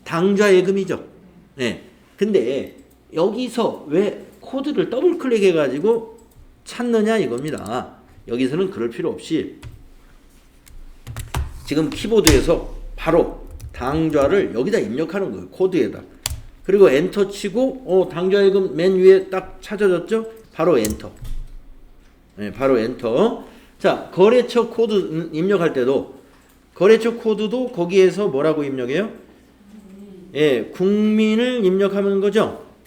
Speaker 1: 당좌예금이죠? 네. 근데 여기서 왜 코드를 더블 클릭해 가지고 찾느냐 이겁니다. 여기서는 그럴 필요 없이 지금 키보드에서 바로 당좌를 여기다 입력하는 거예요. 코드에다. 그리고 엔터 치고 당좌예금 맨 위에 딱 찾아졌죠? 바로 엔터. 네, 바로 엔터. 자, 거래처 코드 입력할 때도 거래처 코드도 거기에서 뭐라고 입력해요? 예, 국민을 입력하는 거죠.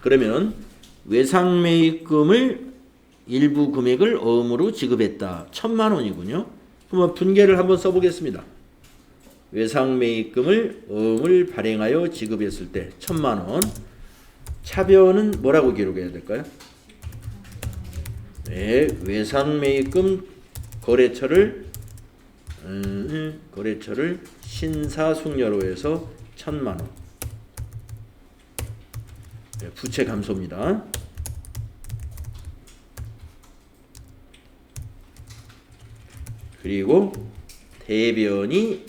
Speaker 1: 그러면 외상매입금을 일부 금액을 어음으로 지급했다. 1,000만 원이군요. 그러면 분계를 한번 써보겠습니다. 외상매입금을 어음을 발행하여 지급했을 때 1,000만 원. 차변은 뭐라고 기록해야 될까요? 네, 외상매입금 거래처를 신사숙녀로 해서 1,000만 원. 네, 부채 감소입니다. 그리고 대변이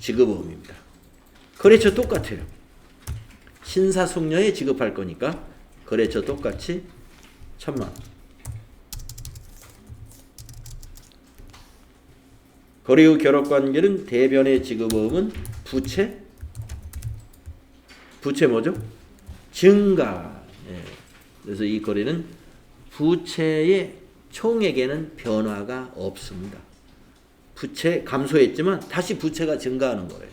Speaker 1: 지급어음입니다. 거래처 똑같아요. 신사숙녀에 지급할 거니까 거래처 똑같이 1,000만 원. 거래 후 결합관계는 대변의 지급어음은 부채 뭐죠? 증가. 그래서 이 거래는 부채의 총액에는 변화가 없습니다. 부채 감소했지만 다시 부채가 증가하는 거예요.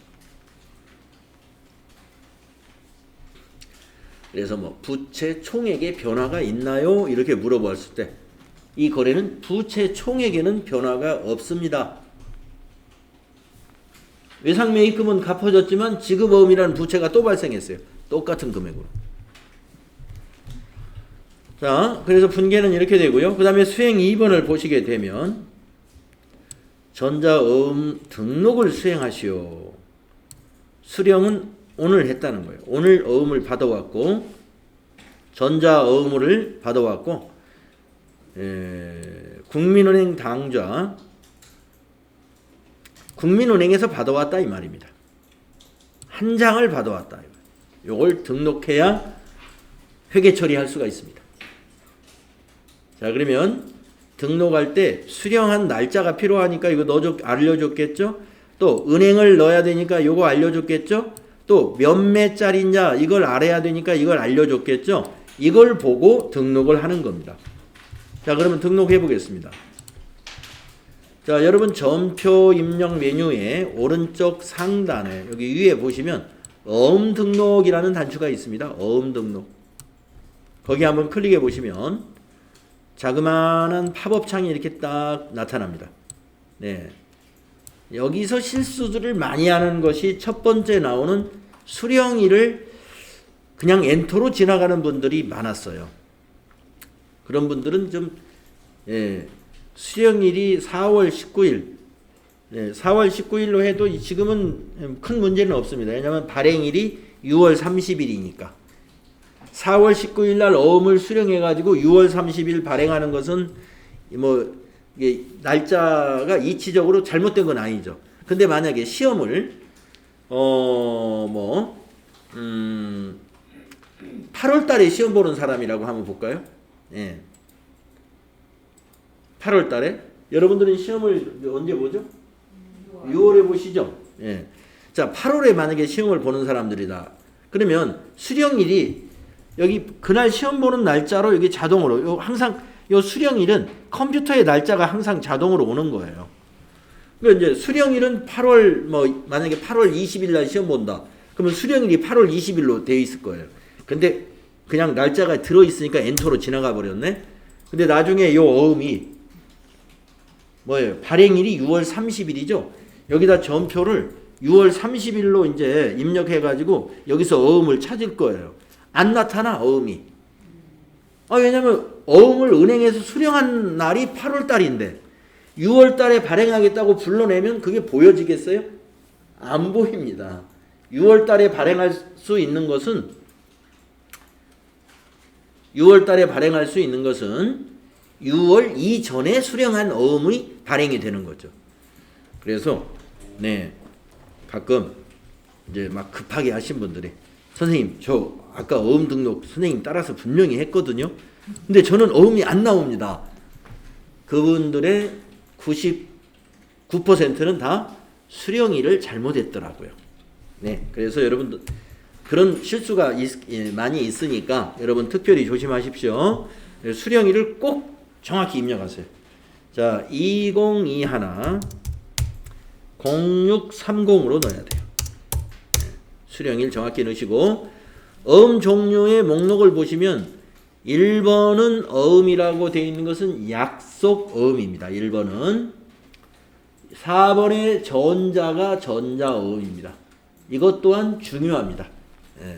Speaker 1: 그래서 뭐 부채 총액에 변화가 있나요? 이렇게 물어봤을 때 이 거래는 부채 총액에는 변화가 없습니다. 외상매입금은 갚아졌지만 지급어음이라는 부채가 또 발생했어요. 똑같은 금액으로. 자, 그래서 분계는 이렇게 되고요. 그 다음에 수행 2번을 보시게 되면 전자어음 등록을 수행하시오. 수령은 오늘 했다는 거예요. 오늘 어음을 받아왔고 전자어음을 받아왔고 국민은행 당좌 국민은행에서 받아왔다 이 말입니다. 한 장을 받아왔다. 이걸 등록해야 회계 처리할 수가 있습니다. 자, 그러면 등록할 때 수령한 날짜가 필요하니까 이거 알려줬겠죠? 또 은행을 넣어야 되니까 이거 알려줬겠죠? 또 몇 매짜리냐 이걸 알아야 되니까 이걸 알려줬겠죠? 이걸 보고 등록을 하는 겁니다. 자, 그러면 등록해 보겠습니다. 자, 여러분 전표 입력 메뉴의 오른쪽 상단에 여기 위에 보시면 어음 등록이라는 단추가 있습니다. 어음 등록. 거기 한번 클릭해 보시면 자그마한 팝업 창이 이렇게 딱 나타납니다. 네. 여기서 실수들을 많이 하는 것이 첫 번째 나오는 수령일을 그냥 엔터로 지나가는 분들이 많았어요. 그런 분들은 좀 수령일이 4월 19일 4월 19일로 해도 지금은 큰 문제는 없습니다. 왜냐하면 발행일이 6월 30일이니까 4월 19일 날 어음을 수령해 가지고 6월 30일 발행하는 것은 뭐 이게 날짜가 이치적으로 잘못된 건 아니죠. 근데 만약에 시험을 8월 달에 시험 보는 사람이라고 한번 볼까요? 예. 8월 달에 여러분들은 시험을 언제 보죠? 6월에 보시죠. 예. 자, 8월에 만약에 시험을 보는 사람들이다. 그러면 수령일이 여기 그날 시험 보는 날짜로 여기 자동으로 항상 요 수령일은 컴퓨터의 날짜가 항상 자동으로 오는 거예요. 그러니까 이제 수령일은 8월 만약에 8월 20일 날 시험 본다. 그러면 수령일이 8월 20일로 되어 있을 거예요. 근데 그냥 날짜가 들어 있으니까 엔터로 지나가 버렸네. 근데 나중에 요 어음이 뭐예요? 발행일이 6월 30일이죠. 여기다 전표를 6월 30일로 이제 입력해 가지고 여기서 어음을 찾을 거예요. 안 나타나 어음이. 왜냐면 어음을 은행에서 수령한 날이 8월 달인데 6월 달에 발행하겠다고 불러내면 그게 보여지겠어요? 안 보입니다. 6월 달에 발행할 수 있는 것은 6월 이전에 수령한 어음이 발행이 되는 거죠. 그래서 가끔 이제 막 급하게 하신 분들이 선생님 저 아까 어음 등록 선생님 따라서 분명히 했거든요. 근데 저는 어음이 안 나옵니다. 그분들의 99%는 다 수령일을 잘못했더라고요. 네, 그래서 여러분들 그런 실수가 많이 있으니까 여러분 특별히 조심하십시오. 수령일을 꼭 정확히 입력하세요. 자, 2021 0630으로 넣어야 돼요. 수령일 정확히 넣으시고 어음 종류의 목록을 보시면 1번은 어음이라고 되어 있는 것은 약속 어음입니다. 1번은 4번의 전자가 전자어음입니다. 이것 또한 중요합니다. 예.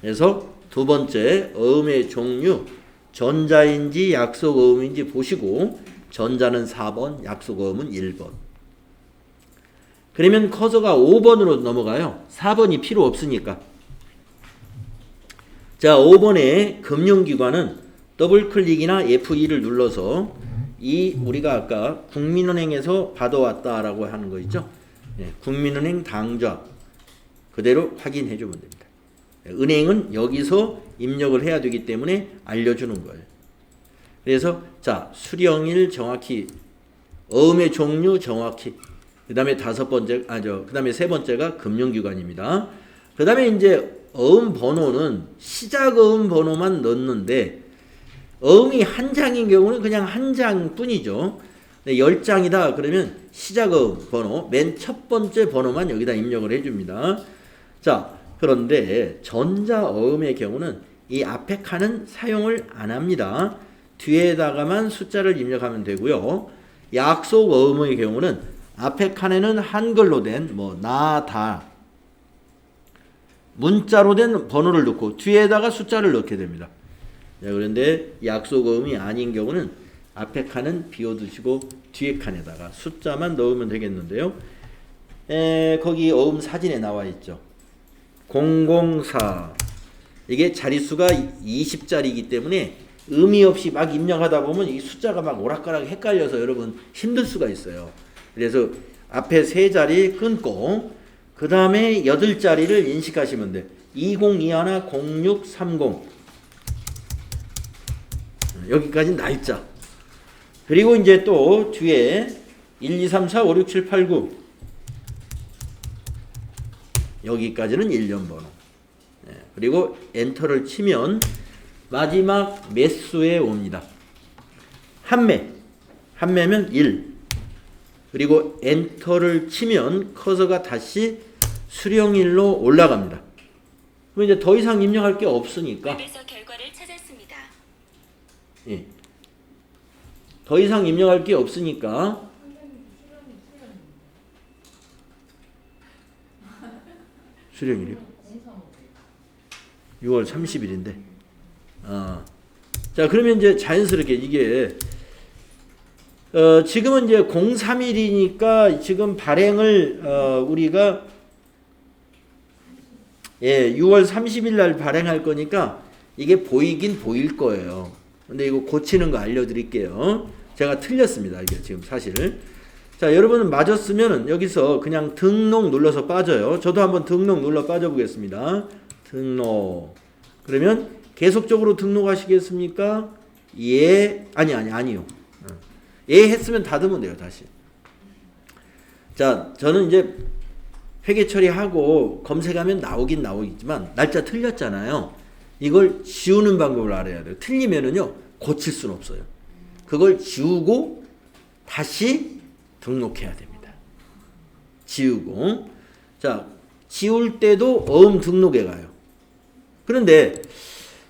Speaker 1: 그래서 두 번째 어음의 종류 전자인지 약속어음인지 보시고 전자는 4번, 약속어음은 1번. 그러면 커서가 5번으로 넘어가요. 4번이 필요 없으니까. 자, 5번의 금융기관은 더블클릭이나 F2를 눌러서 이 우리가 아까 국민은행에서 받아왔다라고 하는 거 있죠. 예, 국민은행 당좌 그대로 확인해 주면 됩니다. 은행은 여기서 입력을 해야 되기 때문에 알려주는 거예요. 그래서 자 수령일 정확히 어음의 종류 정확히 그 다음에 그 다음에 세 번째가 금융기관입니다. 그 다음에 이제 어음 번호는 시작 어음 번호만 넣는데 어음이 한 장인 경우는 그냥 한 장뿐이죠. 10장이다 그러면 시작 어음 번호 맨 첫 번째 번호만 여기다 입력을 해줍니다. 자 그런데 전자어음의 경우는 이 앞에 칸은 사용을 안 합니다. 뒤에다가만 숫자를 입력하면 되고요. 약속어음의 경우는 앞에 칸에는 한글로 된 나, 다 문자로 된 번호를 넣고 뒤에다가 숫자를 넣게 됩니다. 자, 그런데 약속어음이 아닌 경우는 앞에 칸은 비워두시고 뒤에 칸에다가 숫자만 넣으면 되겠는데요. 거기 어음 사진에 나와 있죠. 004 이게 자릿수가 20자리이기 때문에 의미 없이 막 입력하다 보면 이 숫자가 막 오락가락 헷갈려서 여러분 힘들 수가 있어요. 그래서 앞에 세 자리 끊고 그 다음에 8자리를 인식하시면 돼. 2021 0630 여기까지 날짜. 그리고 이제 또 뒤에 1, 2, 3, 4, 5, 6, 7, 8, 9 여기까지는 1년 번호. 그리고 엔터를 치면 마지막 매수에 옵니다. 한매면 1. 그리고 엔터를 치면 커서가 다시 수령일로 올라갑니다. 그럼 이제 더 이상 입력할 게 없으니까.
Speaker 3: 결과를 찾았습니다.
Speaker 1: 예. 더 이상 입력할 게 없으니까 수령일이요? 6월 30일인데. 자, 그러면 이제 자연스럽게 이게 지금은 이제 03일이니까 지금 발행을 우리가 6월 30일 날 발행할 거니까 이게 보이긴 보일 거예요. 근데 이거 고치는 거 알려드릴게요. 제가 틀렸습니다. 이게 지금 사실. 자, 여러분은 맞았으면 여기서 그냥 등록 눌러서 빠져요. 저도 한번 등록 눌러 빠져보겠습니다. 등록. 그러면 계속적으로 등록하시겠습니까? 예. 아니요. 예 했으면 닫으면 돼요. 다시. 자, 저는 이제 회계 처리하고 검색하면 나오긴 나오겠지만 날짜 틀렸잖아요. 이걸 지우는 방법을 알아야 돼요. 틀리면은요 고칠 수는 없어요. 그걸 지우고 다시 등록해야 됩니다. 지우고. 자, 지울 때도 어음 등록에 가요. 그런데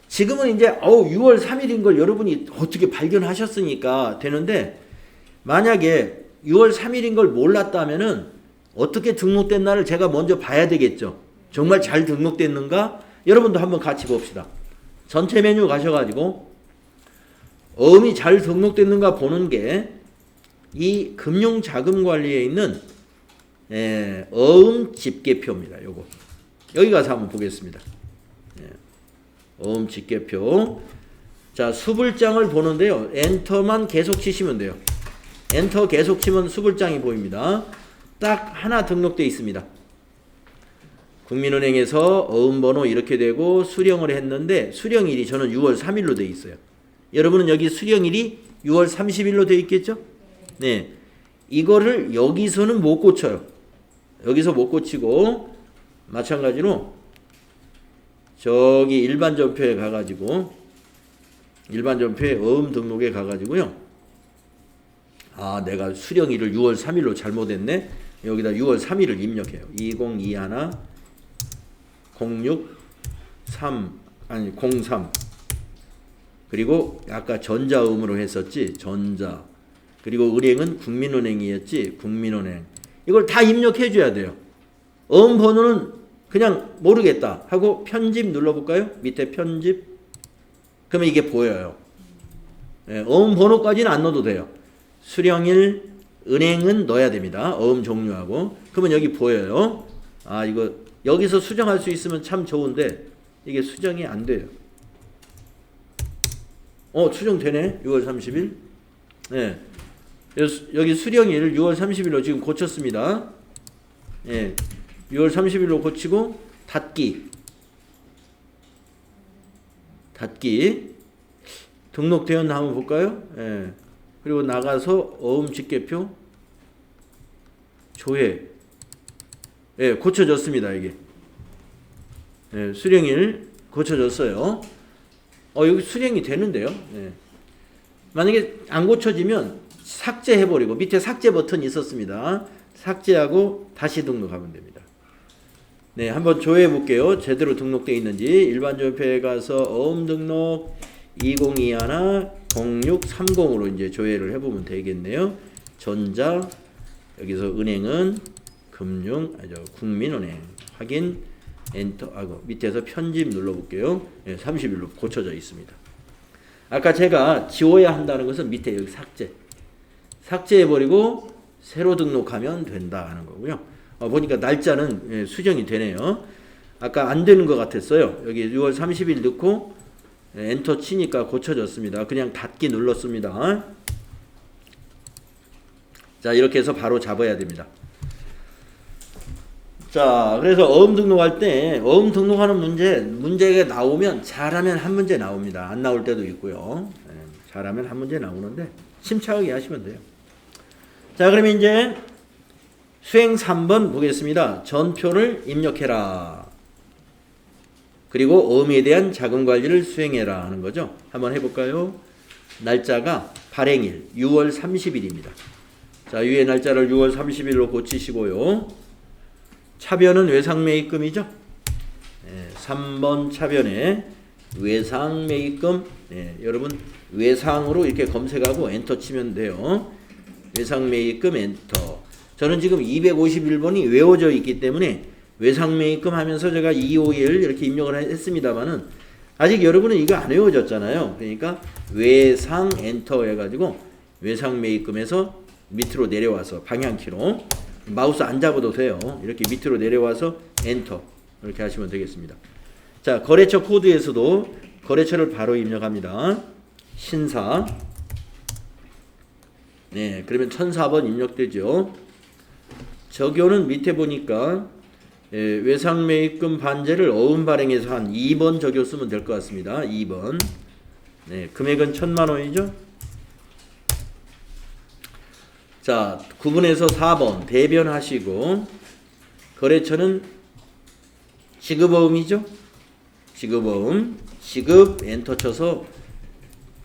Speaker 1: 지금은 이제 6월 3일인 걸 여러분이 어떻게 발견하셨으니까 되는데 만약에 6월 3일인 걸 몰랐다면은 어떻게 등록된 날을 제가 먼저 봐야 되겠죠. 정말 잘 등록됐는가? 여러분도 한번 같이 봅시다. 전체 메뉴 가셔가지고 어음이 잘 등록됐는가 보는 게 이 금융자금관리에 있는 어음 집계표입니다. 요거 여기 가서 한번 보겠습니다. 어음 집계표. 자, 수불장을 보는데요. 엔터만 계속 치시면 돼요. 엔터 계속 치면 수불장이 보입니다. 딱 하나 등록되어 있습니다. 국민은행에서 어음번호 이렇게 되고 수령을 했는데 수령일이 저는 6월 3일로 되어 있어요. 여러분은 여기 수령일이 6월 30일로 되어 있겠죠? 네. 이거를 여기서는 못 고쳐요. 여기서 못 고치고 마찬가지로 저기 일반 전표에 가가지고 일반 전표에 어음 등록에 가가지고요. 내가 수령일을 6월 3일로 잘못했네. 여기다 6월 3일을 입력해요. 2021 03 그리고 아까 전자음으로 했었지. 전자. 그리고 은행은 국민은행이었지. 국민은행. 이걸 다 입력해 줘야 돼요. 어음 번호는 그냥 모르겠다 하고 편집 눌러볼까요? 밑에 편집. 그러면 이게 보여요. 예, 어음 번호까지는 안 넣어도 돼요. 수령일, 은행은 넣어야 됩니다. 어음 종류하고. 그러면 여기 보여요. 아, 이거 여기서 수정할 수 있으면 참 좋은데 이게 수정이 안 돼요. 수정되네. 6월 30일. 네. 여기 수령일 6월 30일로 지금 고쳤습니다. 예. 6월 30일로 고치고 닫기. 등록되었나 한번 볼까요? 예. 그리고 나가서 어음 집계표 조회. 예, 고쳐졌습니다, 이게. 예, 수령일 고쳐졌어요. 여기 수령이 되는데요. 예. 만약에 안 고쳐지면 삭제해버리고 밑에 삭제 버튼이 있었습니다. 삭제하고 다시 등록하면 됩니다. 네, 한번 조회해 볼게요. 제대로 등록되어 있는지. 일반 조회표에 가서 어음 등록 2021-0630으로 이제 조회를 해보면 되겠네요. 전자, 여기서 은행은 국민은행 확인, 엔터 하고 밑에서 편집 눌러볼게요. 네, 30일로 고쳐져 있습니다. 아까 제가 지워야 한다는 것은 밑에 여기 삭제해버리고 새로 등록하면 된다 하는 거고요. 보니까 날짜는 수정이 되네요. 아까 안 되는 것 같았어요. 여기 6월 30일 넣고 엔터 치니까 고쳐졌습니다. 그냥 닫기 눌렀습니다. 자, 이렇게 해서 바로 잡아야 됩니다. 자, 그래서 어음 등록할 때 어음 등록하는 문제가 나오면 잘하면 한 문제 나옵니다. 안 나올 때도 있고요. 잘하면 한 문제 나오는데 침착하게 하시면 돼요. 자, 그러면 이제 수행 3번 보겠습니다. 전표를 입력해라. 그리고 어음에 대한 자금 관리를 수행해라 하는 거죠. 한번 해볼까요? 날짜가 발행일 6월 30일입니다. 자, 위의 날짜를 6월 30일로 고치시고요. 차변은 외상매입금이죠. 3번 차변에 외상매입금. 여러분 외상으로 이렇게 검색하고 엔터 치면 돼요. 외상매입금 엔터. 저는 지금 251번이 외워져 있기 때문에 외상매입금 하면서 제가 251 이렇게 입력을 했습니다만은 아직 여러분은 이거 안 외워졌잖아요. 그러니까 외상 엔터 해가지고 외상매입금에서 밑으로 내려와서 방향키로 마우스 안 잡아도 돼요. 이렇게 밑으로 내려와서 엔터 이렇게 하시면 되겠습니다. 자, 거래처 코드에서도 거래처를 바로 입력합니다. 신사. 네, 그러면 1004번 입력되죠. 적요는 밑에 보니까 외상매입금 반제를 어음 발행해서 한 2번 적요 쓰면 될 것 같습니다. 2번. 네, 금액은 1000만 원이죠. 자, 9번에서 4번 대변하시고 거래처는 지급어음이죠. 지급어음. 지급 엔터 쳐서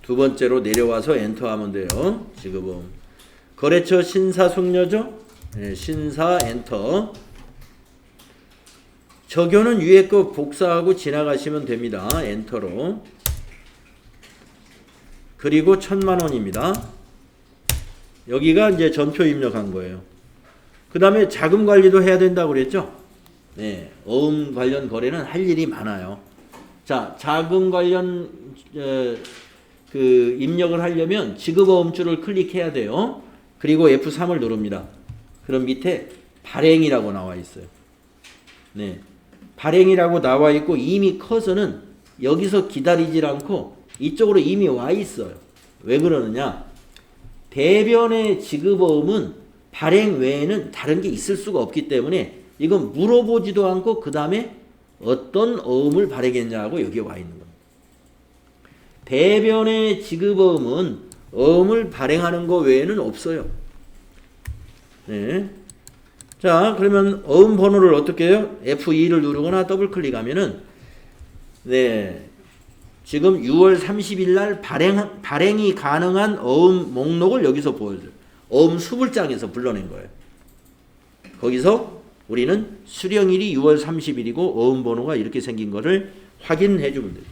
Speaker 1: 두 번째로 내려와서 엔터 하면 돼요. 지급어음. 거래처 신사숙녀죠. 네, 신사 엔터. 적요는 위에 거 복사하고 지나가시면 됩니다. 엔터로. 그리고 1000만 원입니다. 여기가 이제 전표 입력한 거예요. 그 다음에 자금 관리도 해야 된다고 그랬죠? 네, 어음 관련 거래는 할 일이 많아요. 자, 자금 관련 입력을 하려면 지급어음줄을 클릭해야 돼요. 그리고 F3을 누릅니다. 그럼 밑에 발행이라고 나와 있어요. 네, 발행이라고 나와 있고 이미 커서는 여기서 기다리질 않고 이쪽으로 이미 와 있어요. 왜 그러느냐? 대변의 지급어음은 발행 외에는 다른 게 있을 수가 없기 때문에 이건 물어보지도 않고 그 다음에 어떤 어음을 발행했냐고 여기 와 있는 겁니다. 대변의 지급어음은 어음을 발행하는 거 외에는 없어요. 네. 자, 그러면 어음 번호를 어떻게 해요? F2를 누르거나 더블 클릭하면은 네. 지금 6월 30일 날 발행이 가능한 어음 목록을 여기서 보여줘요. 어음 수불장에서 불러낸 거예요. 거기서 우리는 수령일이 6월 30일이고 어음번호가 이렇게 생긴 거를 확인해 주면 돼요.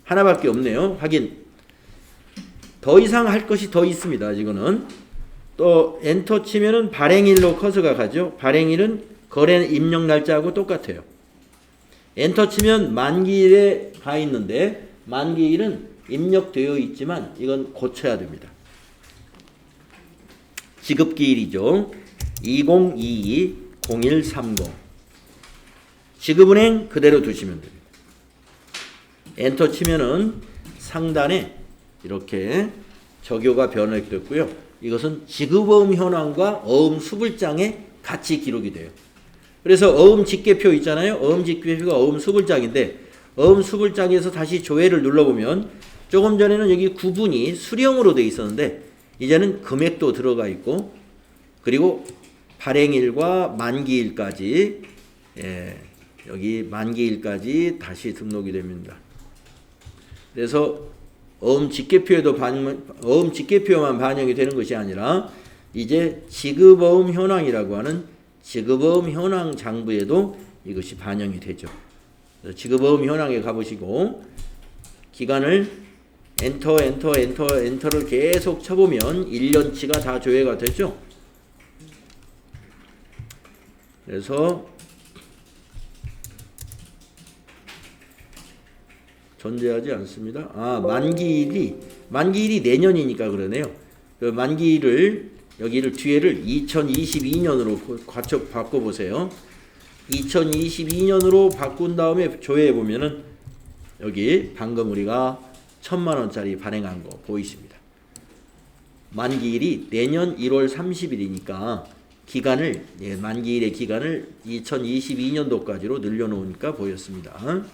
Speaker 1: 하나밖에 없네요. 확인. 더 이상 할 것이 더 있습니다. 이거는 또 엔터 치면은 발행일로 커서가 가죠. 발행일은 거래 입력 날짜하고 똑같아요. 엔터 치면 만기일에 가 있는데 만기일은 입력되어 있지만 이건 고쳐야 됩니다. 지급기일이죠. 2022-0130 지급은행 그대로 두시면 됩니다. 엔터 치면은 상단에 이렇게 적요가 변액됐고요. 이것은 지급어음 현황과 어음 수불장에 같이 기록이 돼요. 그래서 어음 직계표 있잖아요. 어음 직계표가 어음 수불장인데 어음 수불장에서 다시 조회를 눌러보면 조금 전에는 여기 구분이 수령으로 돼 있었는데 이제는 금액도 들어가 있고 그리고 발행일과 만기일까지 여기 만기일까지 다시 등록이 됩니다. 그래서 어음 직계표만 반영이 되는 것이 아니라 이제 지급어음 현황이라고 하는 지급어음 현황 장부에도 이것이 반영이 되죠. 지급어음 현황에 가보시고 기간을 엔터를 계속 쳐보면 1년치가 다 조회가 되죠. 그래서 존재하지 않습니다. 만기일이 내년이니까 그러네요. 그 만기일을 여기를 뒤에를 2022년으로 바꿔보세요. 2022년으로 바꾼 다음에 조회해 보면은 여기 방금 우리가 1,000만원짜리 발행한 거 보이십니다. 만기일이 내년 1월 30일이니까 기간을 만기일의 기간을 2022년도까지로 늘려놓으니까 보였습니다.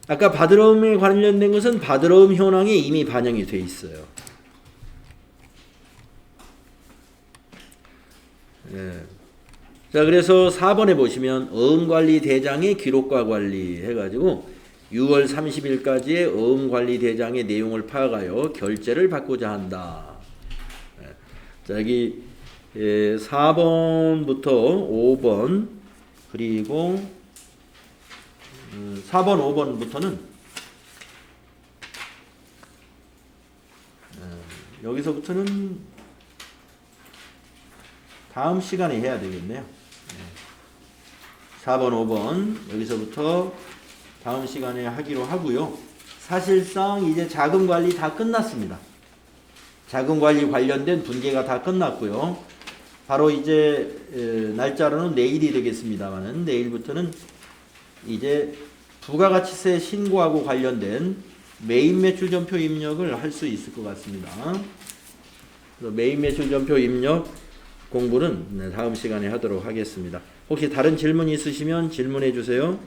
Speaker 1: 아까 받으러움에 관련된 것은 받으러움 현황에 이미 반영이 돼 있어요. 자, 그래서 4번에 보시면 어음관리 대장의 기록과 관리 해가지고 6월 30일까지의 어음관리 대장의 내용을 파악하여 결제를 받고자 한다. 자, 여기 4번부터 5번 그리고 4번, 5번부터는 여기서부터는 다음 시간에 해야 되겠네요. 4번, 5번 여기서부터 다음 시간에 하기로 하고요. 사실상 이제 자금관리 다 끝났습니다. 자금관리 관련된 분계가 다 끝났고요. 바로 이제 날짜로는 내일이 되겠습니다만은 내일부터는 이제 부가가치세 신고하고 관련된 메인 매출전표 입력을 할 수 있을 것 같습니다. 그래서 메인 매출전표 입력 공부는 다음 시간에 하도록 하겠습니다. 혹시 다른 질문 있으시면 질문해 주세요.